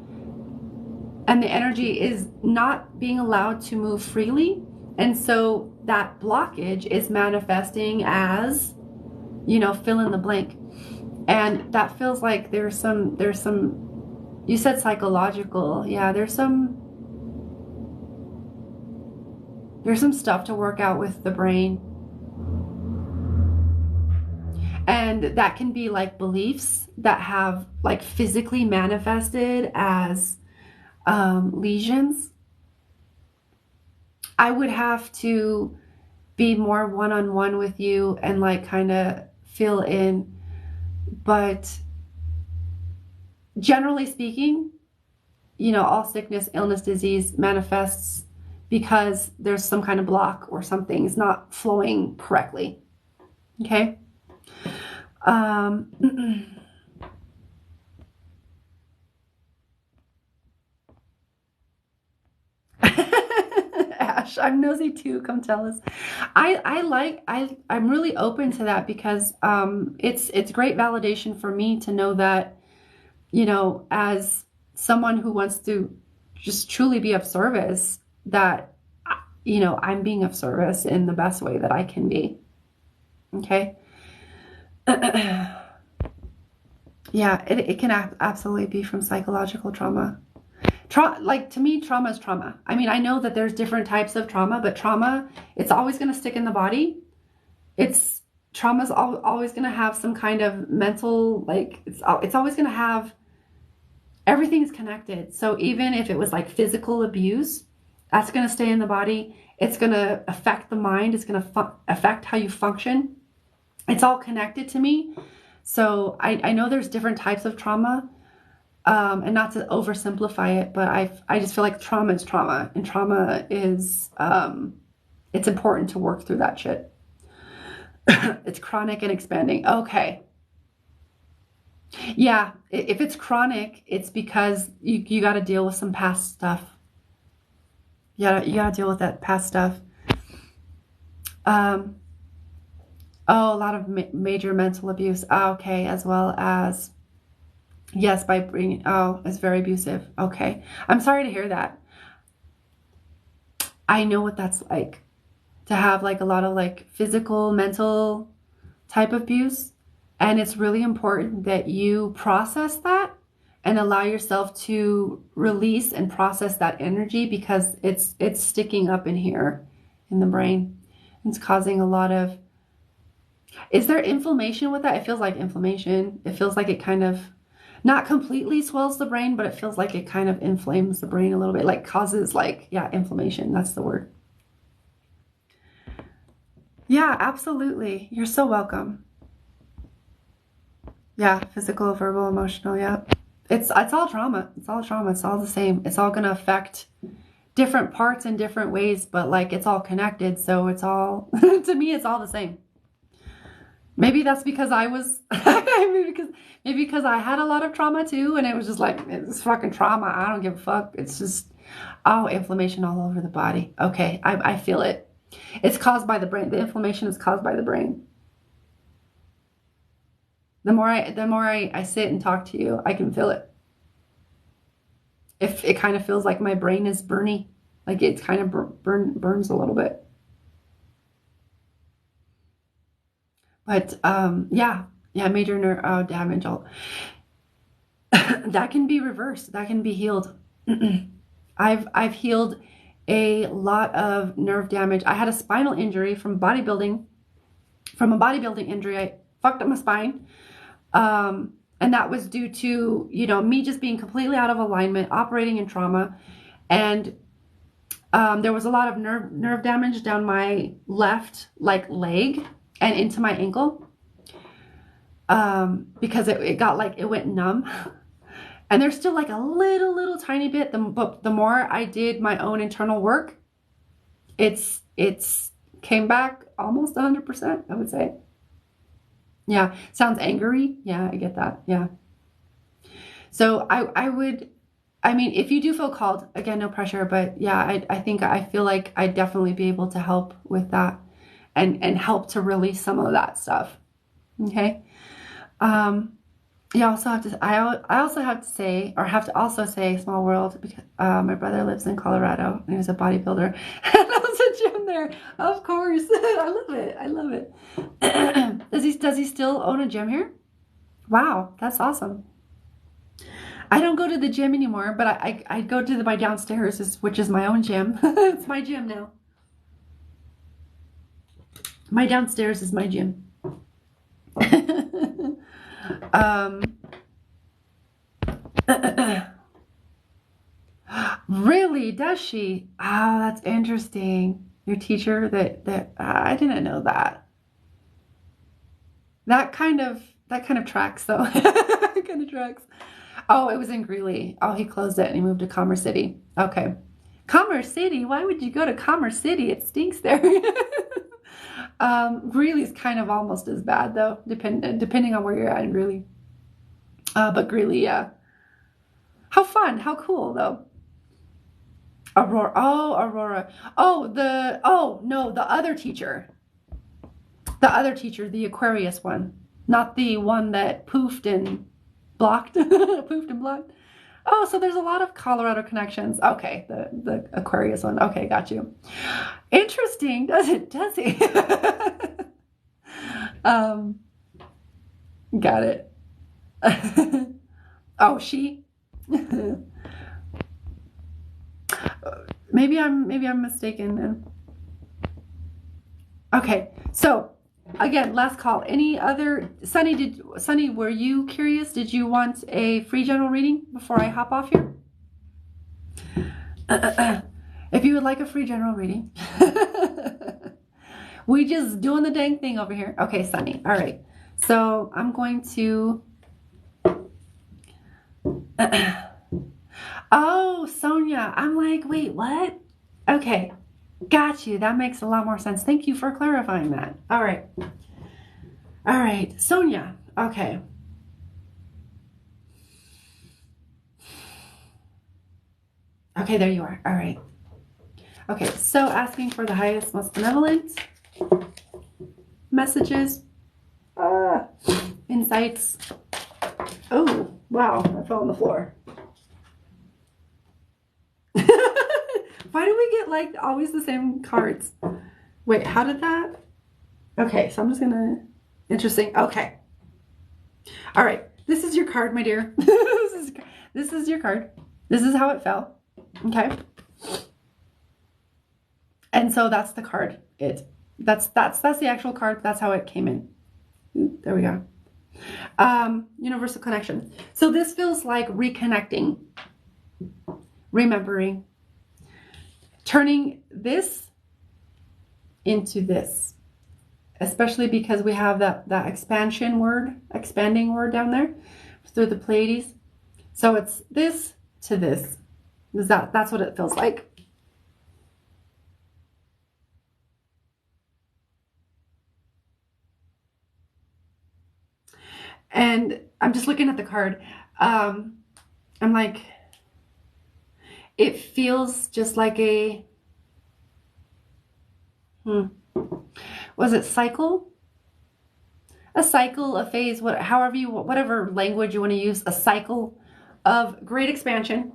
and the energy is not being allowed to move freely. And so that blockage is manifesting as, fill in the blank. And that feels like there's some, you said psychological. Yeah, there's some stuff to work out with the brain. And that can be like beliefs that have like physically manifested as lesions. I would have to be more one-on-one with you and like kind of fill in. But generally speaking, all sickness, illness, disease manifests because there's some kind of block or something is not flowing correctly. Okay? Ash, I'm nosy too. Come tell us. I'm really open to that because it's great validation for me to know that, as someone who wants to just truly be of service, that I'm being of service in the best way that I can be. Okay. Yeah, it can absolutely be from psychological trauma. Like, to me, trauma is trauma. I mean, I know that there's different types of trauma, but trauma, it's always going to stick in the body. Trauma's always going to have some kind of mental, like, it's always going to have Everything's connected. So even if it was like physical abuse, that's going to stay in the body. It's going to affect the mind. It's going to affect how you function. It's all connected to me. So I know there's different types of trauma, and not to oversimplify it, but I just feel like trauma is trauma, and trauma is, it's important to work through that shit. It's chronic and expanding. Okay. Yeah, if it's chronic, it's because you got to deal with some past stuff. You got to deal with that past stuff. Oh, a lot of major mental abuse. Okay, as well as, yes, by bringing, oh, it's very abusive. Okay, I'm sorry to hear that. I know what that's like, to have like a lot of like physical, mental type of abuse. And it's really important that you process that and allow yourself to release and process that energy, because it's sticking up in here in the brain. It's causing a lot of, is there inflammation with that? It feels like inflammation. It feels like it kind of, not completely swells the brain, but it feels like it kind of inflames the brain a little bit, like causes like, yeah, inflammation. That's the word. Yeah, absolutely. You're so welcome. Yeah, physical, verbal, emotional, yeah. It's all trauma. It's all trauma. It's all the same. It's all going to affect different parts in different ways, but like it's all connected. So it's all, to me, it's all the same. Maybe that's because I was, maybe because I had a lot of trauma too. And it was just like, it's fucking trauma. I don't give a fuck. It's just, oh, inflammation all over the body. Okay. I feel it. It's caused by the brain. The inflammation is caused by the brain. The more I sit and talk to you, I can feel it. If it kind of feels like my brain is burny, like it's kind of burns a little bit. But yeah, major nerve damage. That can be reversed. That can be healed. I've healed a lot of nerve damage. I had a spinal injury from bodybuilding. From a bodybuilding injury, I fucked up my spine. And that was due to, me just being completely out of alignment, operating in trauma. And there was a lot of nerve damage down my left leg and into my ankle, because it got like, it went numb. And there's still like a little tiny bit, but the more I did my own internal work, it's came back almost 100%, I would say. Yeah. Sounds angry. Yeah, I get that. Yeah. So I mean, if you do feel called, again, no pressure, but yeah, I feel like I'd definitely be able to help with that and help to release some of that stuff. Okay. You also have to, I also have to say, or have to also say, small world, because my brother lives in Colorado and he's a bodybuilder. And there's a gym there, of course. I love it. I love it. Does he still own a gym here? Wow, that's awesome. I don't go to the gym anymore, but I go to my downstairs, which is my own gym. It's my gym now. My downstairs is my gym. Really? Does she? Oh, that's interesting. Your teacher that I didn't know that. That kind of tracks though. It kind of tracks. Oh, it was in Greeley. Oh, he closed it and he moved to Commerce City. Okay. Commerce City? Why would you go to Commerce City? It stinks there. Greeley's kind of almost as bad though, depending on where you're at in Greeley. But Greeley, yeah. How fun. How cool though. Aurora. Oh, Aurora. Oh, no, the other teacher. The other teacher, the Aquarius one. Not the one that poofed and blocked. Poofed and blocked. Oh, so there's a lot of Colorado connections. Okay, the Aquarius one. Okay, got you. Interesting, does he? Got it. Oh, she? Maybe I'm mistaken then. Okay, so Again, last call. Any other, Sunny, were you curious? Did you want a free general reading before I hop off here? If you would like a free general reading. We just doing the dang thing over here. Okay, Sunny. All right. So I'm going to... Oh, Sonia. I'm like, wait, what? Okay. Got you. That makes a lot more sense. Thank you for clarifying that. All right. All right. Sonia. Okay. Okay, there you are. All right. Okay, so asking for the highest, most benevolent messages, insights. Oh, wow, I fell on the floor. Why do we get like always the same cards? Wait, how did that? Okay, so I'm just gonna, interesting. Okay. All right, this is your card, my dear. This is your card. This is how it fell. Okay. And so that's the card. That's the actual card. That's how it came in. There we go. Universal connection. So this feels like reconnecting, remembering, turning this into this, especially because we have that expanding word down there through the Pleiades. So it's this to this. That's what it feels like. And I'm just looking at the card. I'm like, it feels just like a, was it cycle? A cycle, a phase, whatever language you want to use, a cycle of great expansion,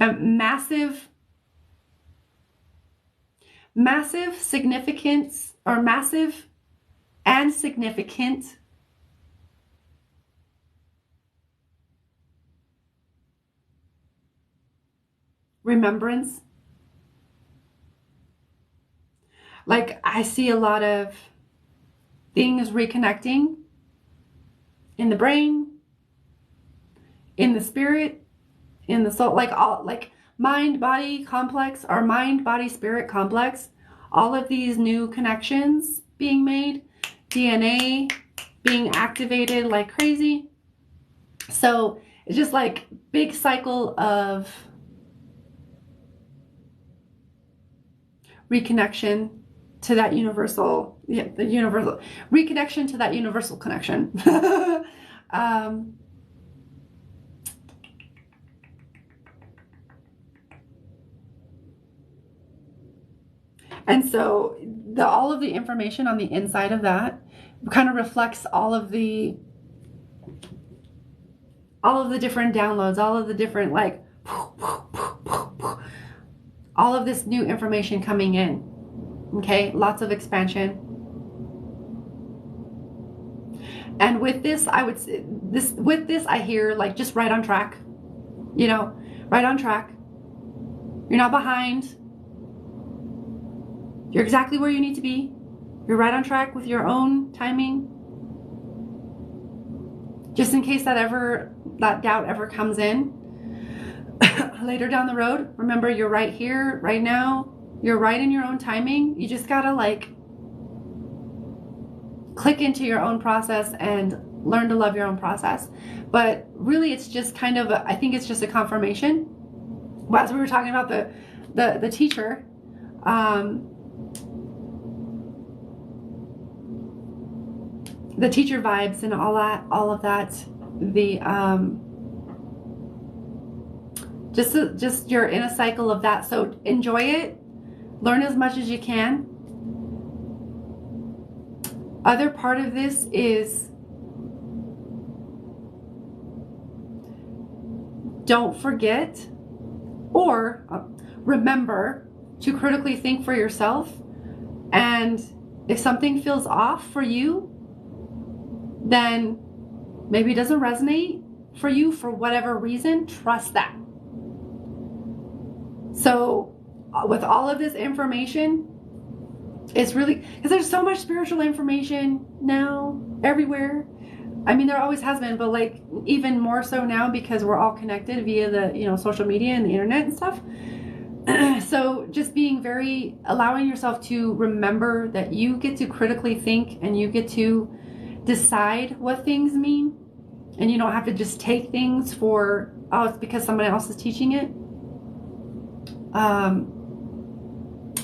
a massive significance, or massive and significant remembrance. Like I see a lot of things reconnecting in the brain, in the spirit, in the soul, like mind body complex, or mind body spirit complex. All of these new connections being made, DNA being activated like crazy. So it's just like big cycle of reconnection to that universal, reconnection to that universal connection. And so all of the information on the inside of that kind of reflects all of the different downloads, all of the different, like, all of this new information coming in. Okay, lots of expansion. And with this, I would say with this, I hear like just right on track. You know, right on track. You're not behind. You're exactly where you need to be. You're right on track with your own timing. Just in case that doubt ever comes in later down the road, remember you're right here, right now. You're right in your own timing. You just gotta like click into your own process and learn to love your own process. But really, it's just kind of I think it's just a confirmation. Well, as we were talking about the teacher, the teacher vibes and all of that, the just you're in a cycle of that. So enjoy it, learn as much as you can. Other part of this is don't forget or remember to critically think for yourself, and if something feels off for you, then maybe it doesn't resonate for you for whatever reason, trust that. So with all of this information, It's really, because there's so much spiritual information now everywhere. I mean, there always has been, but like even more so now because we're all connected via the, social media and the internet and stuff. So just being allowing yourself to remember that you get to critically think and you get to decide what things mean. And you don't have to just take things for, oh, it's because somebody else is teaching it.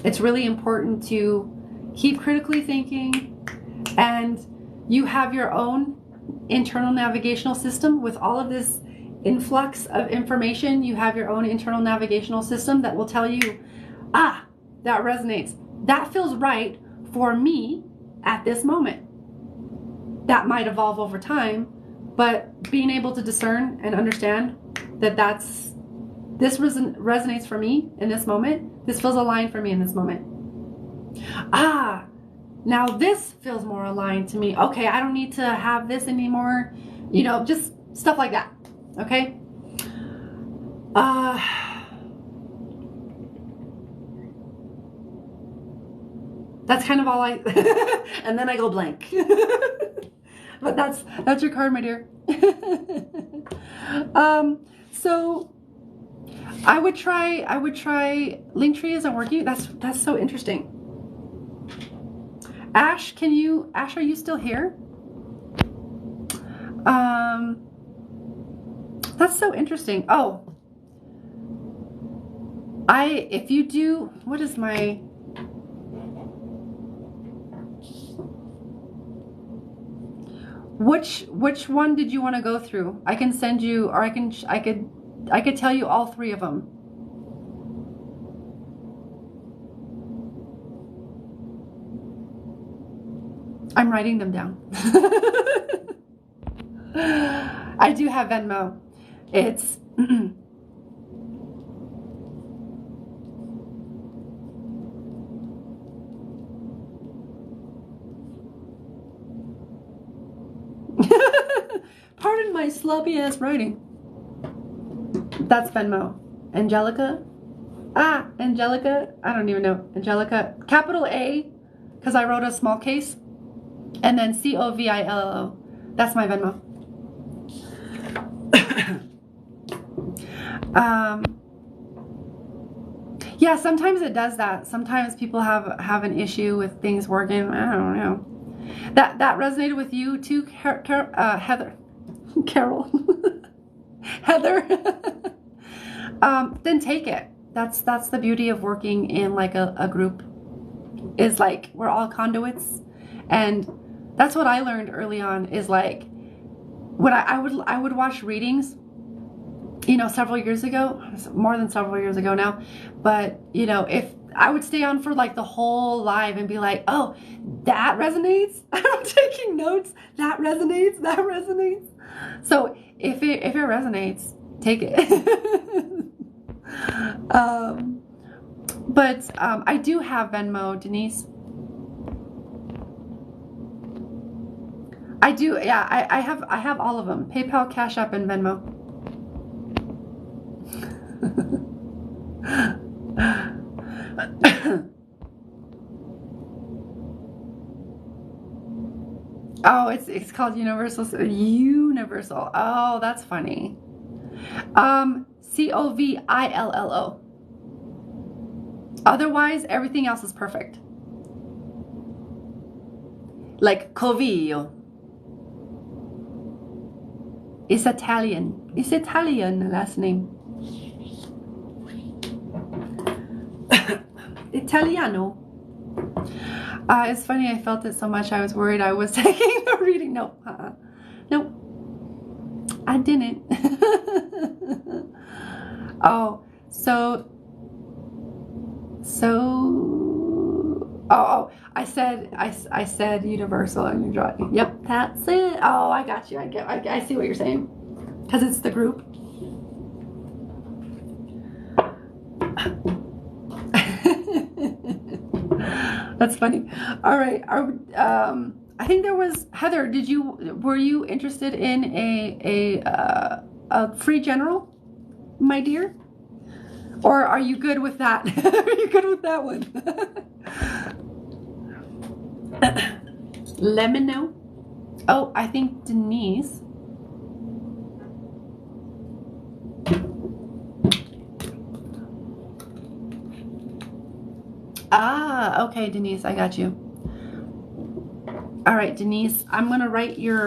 It's really important to keep critically thinking, and you have your own internal navigational system with all of this influx of information. You have your own internal navigational system that will tell you, that resonates. That feels right for me at this moment. That might evolve over time, but being able to discern and understand that this resonates for me in this moment. This feels aligned for me in this moment. Now this feels more aligned to me. Okay, I don't need to have this anymore. Just stuff like that. Okay? That's kind of all and then I go blank. But that's your card, my dear. So I would try Linktree isn't working. That's so interesting. Ash, are you still here? That's so interesting. Oh, if you do, what is my, which one did you want to go through? I can send you, or I could tell you all three of them. I'm writing them down. I do have Venmo. It's pardon my sloppy ass writing. That's Venmo. Angelica. Angelica. I don't even know. Angelica. Capital A, because I wrote a small case. And then Covillo. That's my Venmo. Yeah, sometimes it does that. Sometimes people have an issue with things working. I don't know. That resonated with you too, Heather. Carol. Heather. Then take it. That's the beauty of working in like a group. Is like we're all conduits, and that's what I learned early on. Is like when I would watch readings, several years ago, more than several years ago now, but if I would stay on for like the whole live and be like, oh, that resonates. I'm taking notes. That resonates. So if it resonates, take it. But I do have Venmo, Denise. I do, yeah. I have all of them: PayPal, Cash App, and Venmo. Oh, it's called Universal. Oh, that's funny. Covillo. Otherwise, everything else is perfect. Like Covillo. It's Italian. It's Italian last name. Italiano. It's funny, I felt it so much I was worried I was taking the reading. No, nope, I didn't. Oh, I said universal and you're drawing. Yep, that's it. Oh, I got you. I see what you're saying. Because it's the group. That's funny. All right. I think there was Heather. Were you interested in a free general, my dear? Or are you good with that? Are you good with that one? Let me know. Oh, I think Denise. Ah, okay, Denise, I got you. All right, Denise, I'm gonna write you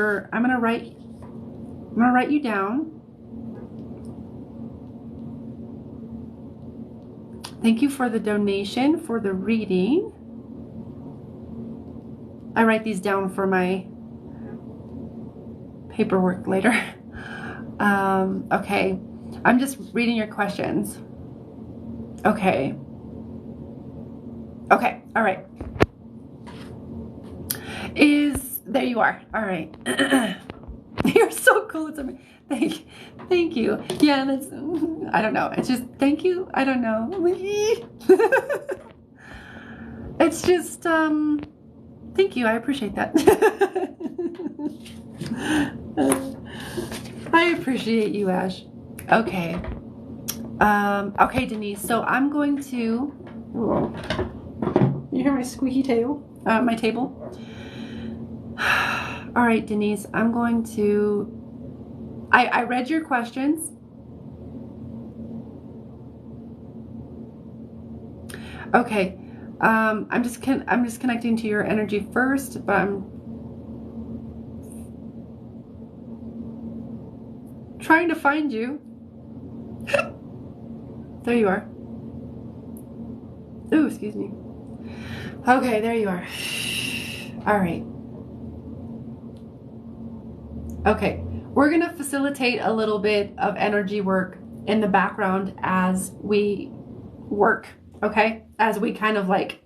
down. Thank you for the donation for the reading. I write these down for my paperwork later. Okay, I'm just reading your questions. Okay. Okay, all right. There you are. All right. You're so cool. It's amazing. Thank you. Yeah, that's, I don't know. It's just, thank you. I don't know. It's just, thank you. I appreciate that. I appreciate you, Ash. Okay. Okay, Denise. So I'm going to, whoa. You hear my squeaky tail? My table? All right, Denise, I'm going to, I read your questions. Okay. I'm just connecting to your energy first, but I'm trying to find you. There you are. Ooh, excuse me. Okay, there you are. All right. Okay, we're gonna facilitate a little bit of energy work in the background as we work, okay? As we kind of like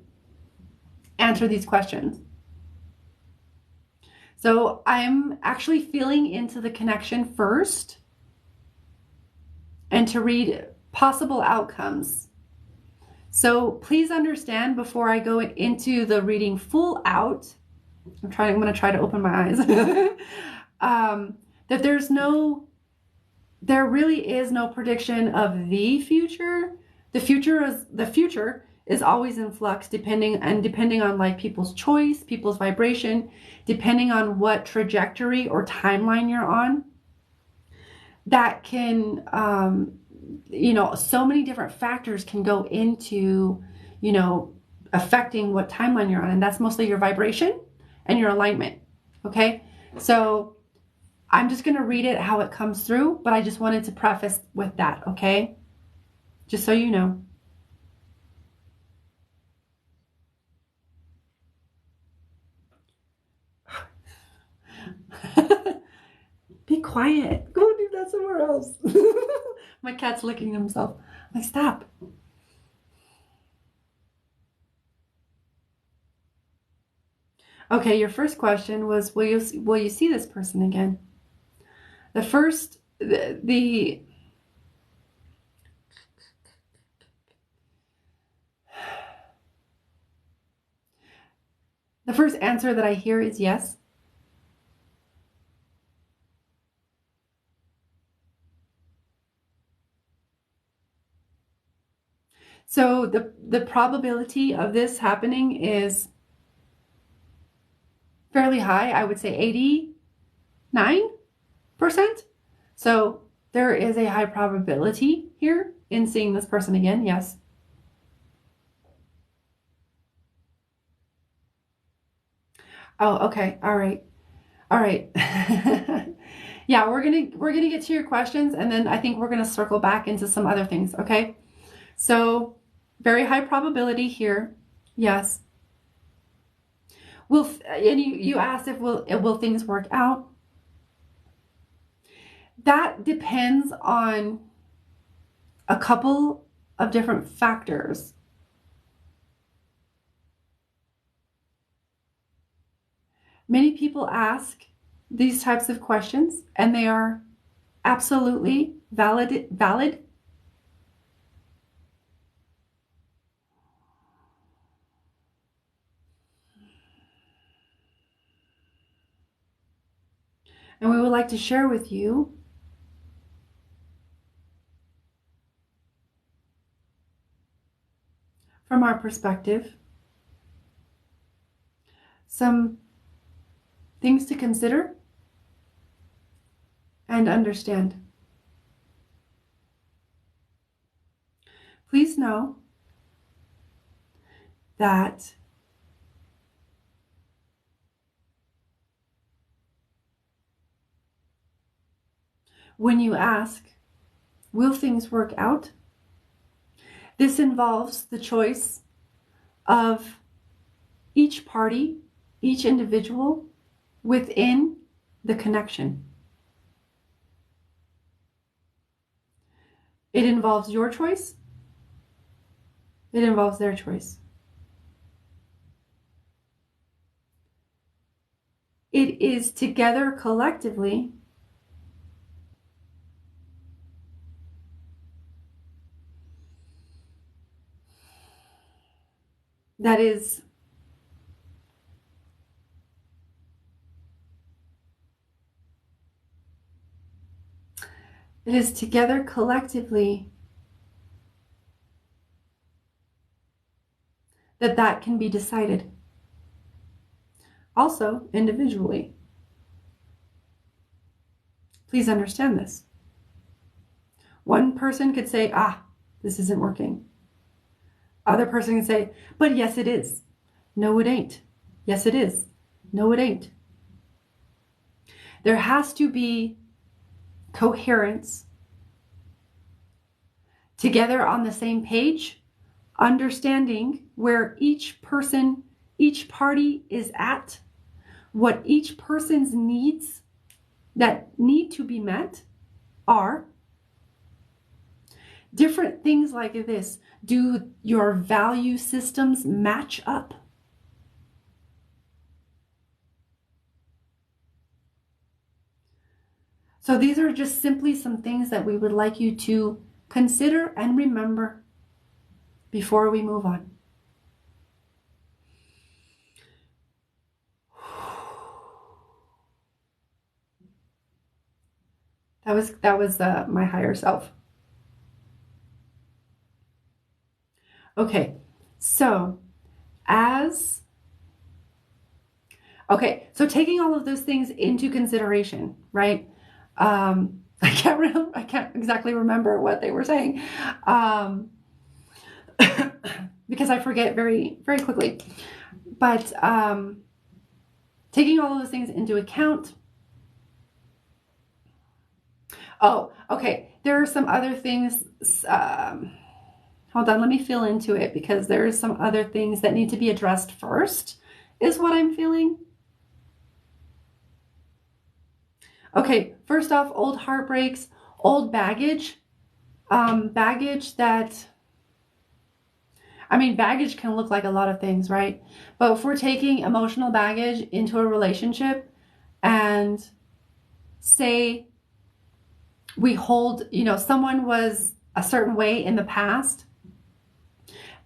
answer these questions. So I'm actually feeling into the connection first and to read possible outcomes. So please understand before I go into the reading full out, I'm gonna try to open my eyes, that there really is no prediction of the future. The future is always in flux depending on like people's choice, people's vibration, depending on what trajectory or timeline you're on. That can, so many different factors can go into, affecting what timeline you're on. And that's mostly your vibration and your alignment. Okay. So I'm just going to read it how it comes through, but I just wanted to preface with that. Okay. Just so you know. Be quiet. Go do that somewhere else. My cat's licking himself. Like, stop. Okay, your first question was, will you see this person again? The first the first answer that I hear is yes. So the probability of this happening is fairly high. I would say 89%. So there is a high probability here in seeing this person again. Yes. Oh, okay. All right. All right. Yeah, we're gonna get to your questions, and then I think we're gonna circle back into some other things. Okay. So very high probability here. Yes. And you asked if will things work out? That depends on a couple of different factors. Many people ask these types of questions, and they are absolutely valid. And we would like to share with you from our perspective. some things to consider and understand. Please know that when you ask, will things work out? This involves the choice of each party, each individual within the connection. It involves your choice. It involves their choice. It is together collectively that is it is together collectively that can be decided. Also, individually. Please understand this. One person could say, this isn't working. Other person can say, but yes, it is. No, it ain't. Yes, it is. No, it ain't. There has to be coherence, together on the same page, understanding where each person, each party is at, what each person's needs that need to be met are. Different things like this. Do your value systems match up? So these are just simply some things that we would like you to consider and remember before we move on. That was my higher self. Okay, so taking all of those things into consideration, right? I can't exactly remember what they were saying, because I forget very, very quickly. But taking all of those things into account. Oh, okay. There are some other things. Hold on, let me feel into it, because there are some other things that need to be addressed first, is what I'm feeling. Okay, first off, old heartbreaks, old baggage. Baggage can look like a lot of things, right? But if we're taking emotional baggage into a relationship, and say we hold, someone was a certain way in the past,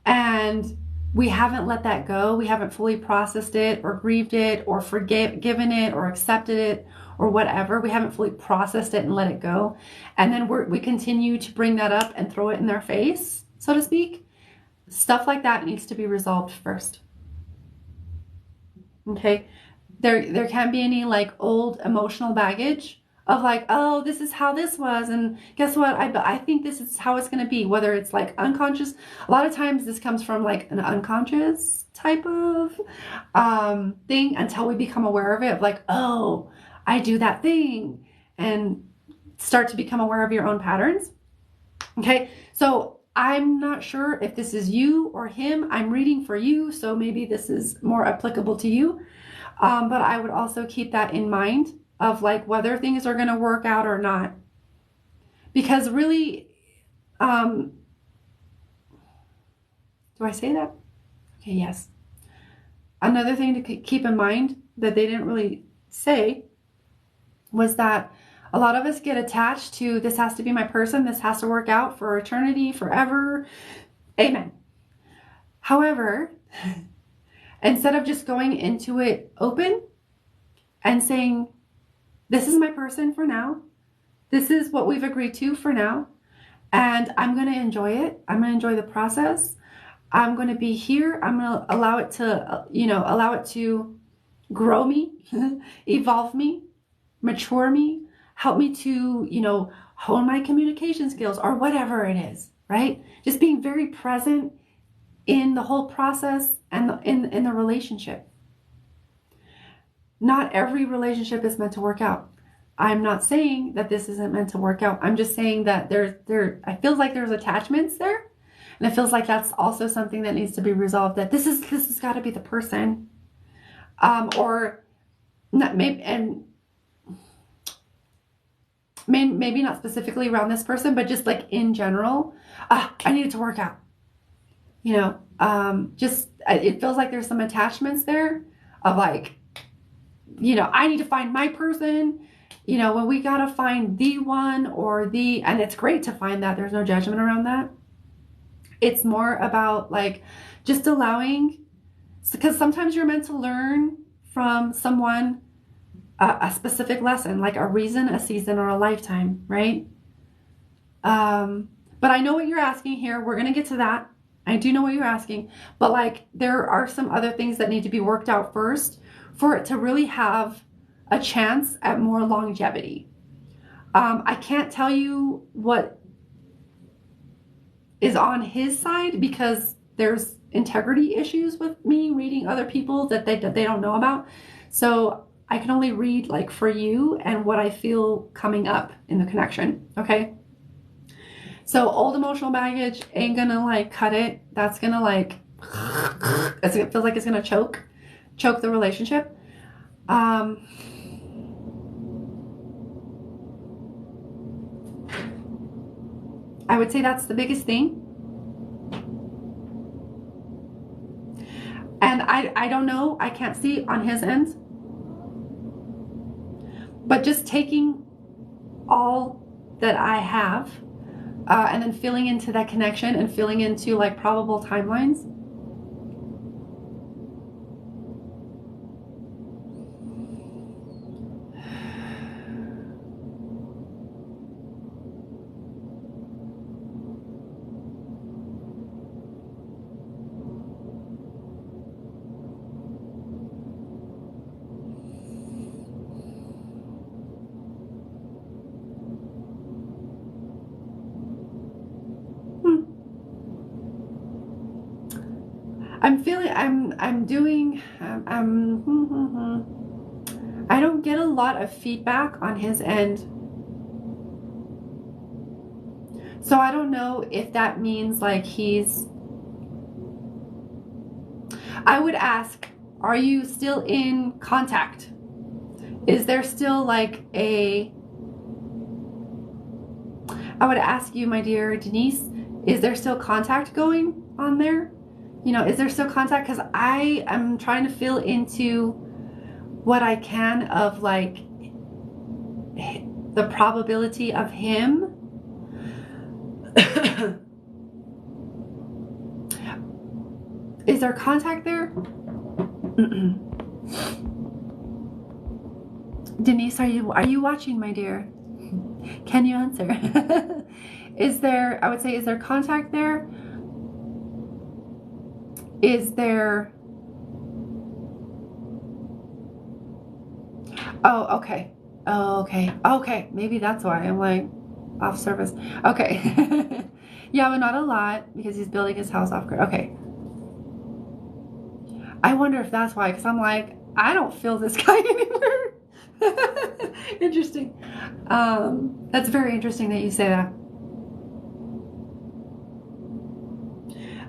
and we haven't let that go, we haven't fully processed it or grieved it or forgiven it or accepted it or whatever, we haven't fully processed it and let it go, and then we continue to bring that up and throw it in their face, so to speak. Stuff like that needs to be resolved first. Okay, there can't be any like old emotional baggage of like, oh, this is how this was, and guess what, I think this is how it's going to be, whether it's like unconscious. A lot of times this comes from like an unconscious type of thing, until we become aware of it, of like, oh, I do that thing, and start to become aware of your own patterns. Okay, so I'm not sure if this is you or him. I'm reading for you, so maybe this is more applicable to you. But I would also keep that in mind of like whether things are going to work out or not. Because really, do I say that? Okay, yes. Another thing to keep in mind that they didn't really say was that a lot of us get attached to, this has to be my person, this has to work out for eternity, forever. Amen. However, instead of just going into it open and saying, this is my person for now, this is what we've agreed to for now, and I'm going to enjoy it. I'm going to enjoy the process. I'm going to be here. I'm going to allow it to grow me, evolve me, mature me, help me to, hone my communication skills or whatever it is, right? Just being very present in the whole process and in the relationship. Not every relationship is meant to work out. I'm not saying that this isn't meant to work out. I'm just saying that I feel like there's attachments there. And it feels like that's also something that needs to be resolved, that this has got to be the person. Or not, maybe not specifically around this person, but just like in general, I need it to work out. It feels like there's some attachments there of like, I need to find my person, when we got to find the one and it's great to find that. There's no judgment around that. It's more about like just allowing, because sometimes you're meant to learn from someone a specific lesson, like a reason, a season, or a lifetime, right? But I know what you're asking here. We're going to get to that. I do know what you're asking, but like there are some other things that need to be worked out first for it to really have a chance at more longevity. I can't tell you what is on his side because there's integrity issues with me reading other people that they don't know about. So I can only read like for you and what I feel coming up in the connection. Okay. So old emotional baggage ain't gonna like cut it. That's gonna like, it feels like it's gonna choke the relationship. I would say that's the biggest thing. And I don't know, I can't see on his end. But just taking all that I have and then feeling into that connection and feeling into like probable timelines. I don't get a lot of feedback on his end. So I don't know if that means like I would ask, are you still in contact? Is there still like I would ask you, my dear Denise, is there still contact going on there? Is there still contact? Because I am trying to feel into what I can of like the probability of him is there contact there? Denise, are you watching, my dear? Can you answer? Is there contact there? Is there... Oh, okay. Oh, okay. Okay. Maybe that's why I'm like off service. Okay. Yeah, but not a lot because he's building his house off grid. Okay. I wonder if that's why, because I'm like, I don't feel this guy anywhere. Interesting. That's very interesting that you say that.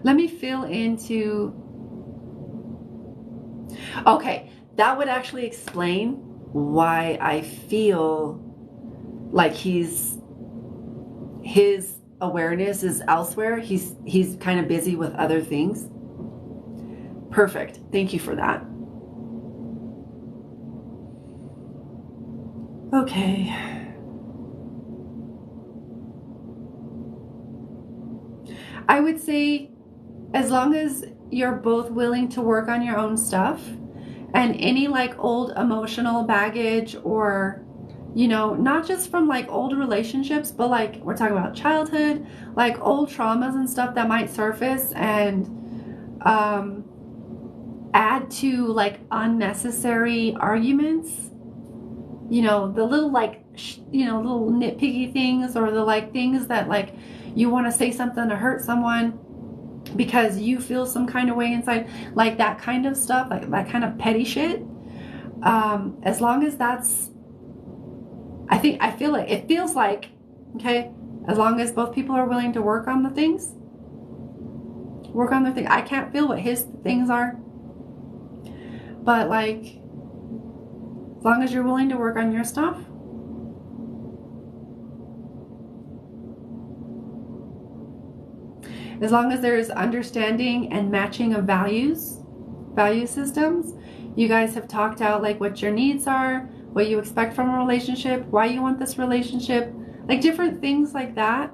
Let me feel into... Okay, that would actually explain why I feel like his awareness is elsewhere. He's kind of busy with other things. Perfect. Thank you for that. Okay. I would say as long as you're both willing to work on your own stuff and any like old emotional baggage or, not just from like old relationships, but like we're talking about childhood, like old traumas and stuff that might surface and add to like unnecessary arguments. You know, the little like, little nitpicky things, or the like things that like you want to say something to hurt someone because you feel some kind of way inside, like that kind of stuff, like that kind of petty shit. As long as that's, I feel like, it feels like, okay, as long as both people are willing to work on the things, work on their thing. I can't feel what his things are, but like, as long as you're willing to work on your stuff, as long as there's understanding and matching of value systems, you guys have talked out like what your needs are, what you expect from a relationship, why you want this relationship, like different things like that,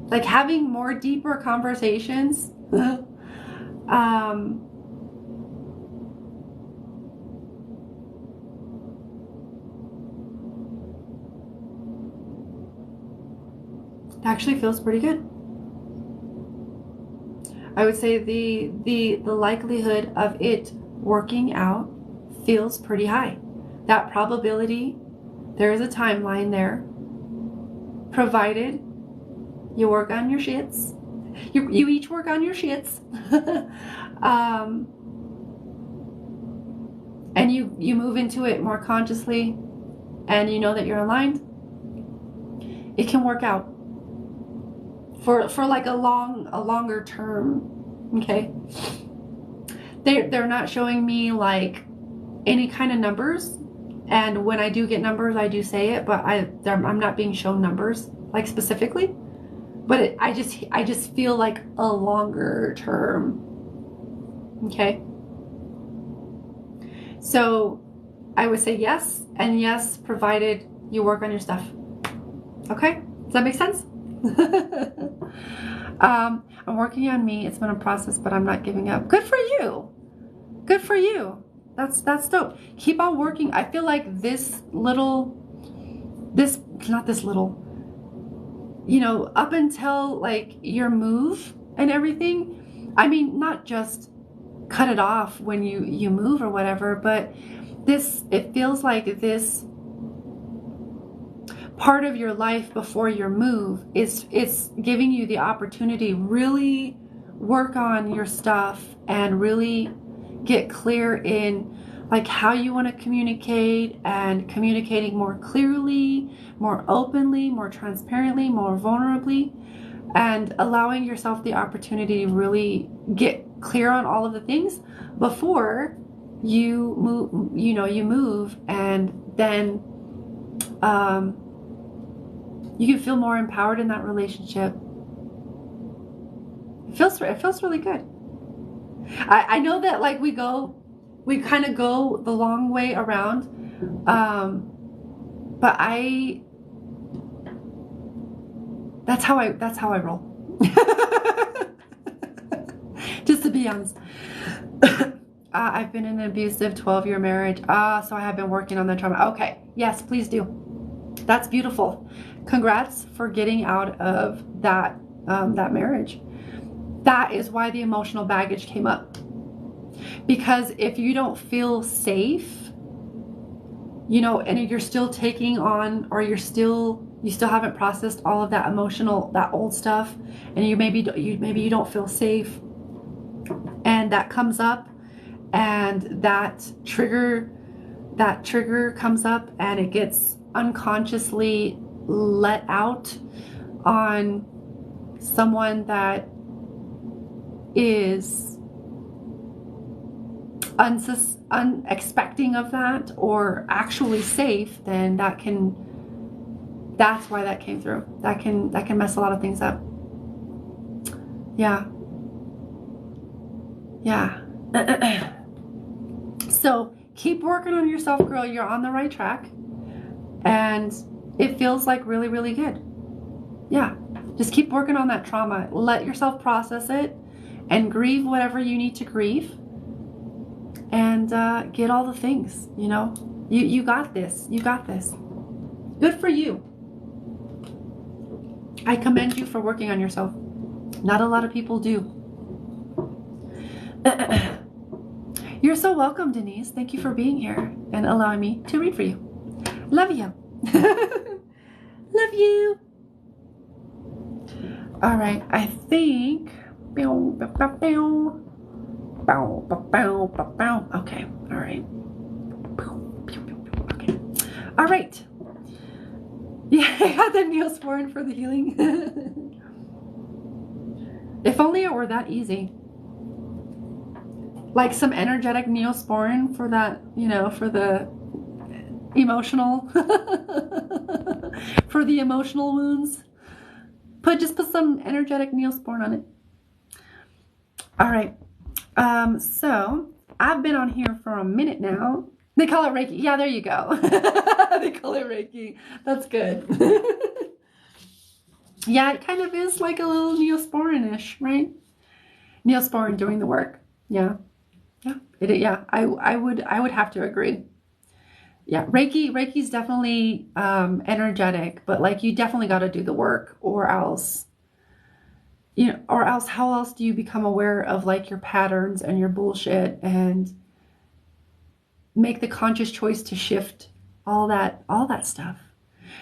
like having more deeper conversations. It actually feels pretty good. I would say the likelihood of it working out feels pretty high. That probability, there is a timeline there, provided you work on your shits. You each work on your shits. And you move into it more consciously, and you know that you're aligned. It can work out for like a longer term. Okay, they're not showing me like any kind of numbers, and when I do get numbers, I do say it, but I'm not being shown numbers like specifically, but I just feel like a longer term. Okay, so I would say yes, and yes, provided you work on your stuff. Okay, does that make sense? I'm working on me. It's been a process, but I'm not giving up. Good for you. Good for you. That's dope. Keep on working. I feel like not this little, up until like your move and everything. I mean, not just cut it off when you move or whatever, but it feels like this part of your life before your move it's giving you the opportunity really work on your stuff and really get clear in like how you want to communicate, and communicating more clearly, more openly, more transparently, more vulnerably, and allowing yourself the opportunity to really get clear on all of the things before you move, and then you can feel more empowered in that relationship. It feels really good. I know that like we kind of go the long way around, but that's how I roll. Just to be honest. I've been in an abusive 12-year marriage. So I have been working on the trauma. Okay, yes, please do. That's beautiful. Congrats for getting out of that marriage. That is why the emotional baggage came up. Because if you don't feel safe, and you're still taking on, or you still haven't processed all of that old stuff, and you maybe you don't feel safe, and that comes up, and that trigger comes up, and it gets unconsciously let out on someone that is unexpecting of that, or actually safe, then that's why that came through. That can mess a lot of things up. Yeah. So keep working on yourself, girl. You're on the right track, and it feels like really, really good. Yeah, just keep working on that trauma. Let yourself process it and grieve whatever you need to grieve, and get all the things. You got this. You got this. Good for you. I commend you for working on yourself. Not a lot of people do. You're so welcome, Denise. Thank you for being here and allowing me to read for you. Love you. Love you. All right, I think. Okay, all right. Okay, all right. Yeah, I had the Neosporin for the healing. If only it were that easy. Like some energetic Neosporin for that, you know, for the emotional, for the emotional wounds. Just put some energetic Neosporin on it. All right. So I've been on here for a minute now. They call it Reiki. Yeah, there you go. They call it Reiki. That's good. Yeah, it kind of is like a little Neosporin-ish, right? Neosporin doing the work. Yeah. Yeah. Yeah. I would have to agree. Yeah. Reiki's definitely energetic, but like you definitely got to do the work, or else, you know, or else how else do you become aware of like your patterns and your bullshit and make the conscious choice to shift all that stuff?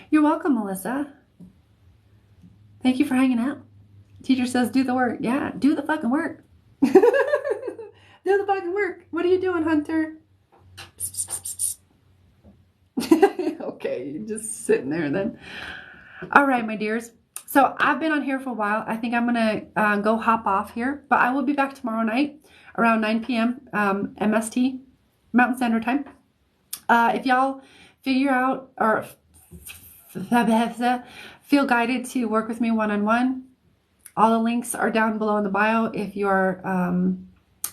You're welcome, Melissa. Thank you for hanging out. Teacher says do the work. Yeah, do the fucking work. Do the fucking work. What are you doing, Hunter? Okay, you're just sitting there then. All right, my dears. So I've been on here for a while. I think I'm going to go hop off here, but I will be back tomorrow night around 9 p.m. MST, Mountain Standard Time. If y'all figure out or feel guided to work with me one-on-one, all the links are down below in the bio if you're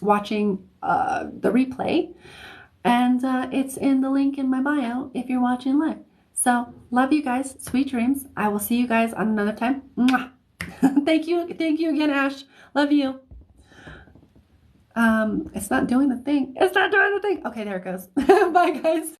watching the replay. And it's in the link in my bio if you're watching live. So, love you guys. Sweet dreams. I will see you guys on another time. Mwah. Thank you again, Ash. Love you. It's not doing the thing. It's not doing the thing. Okay, there it goes. Bye, guys.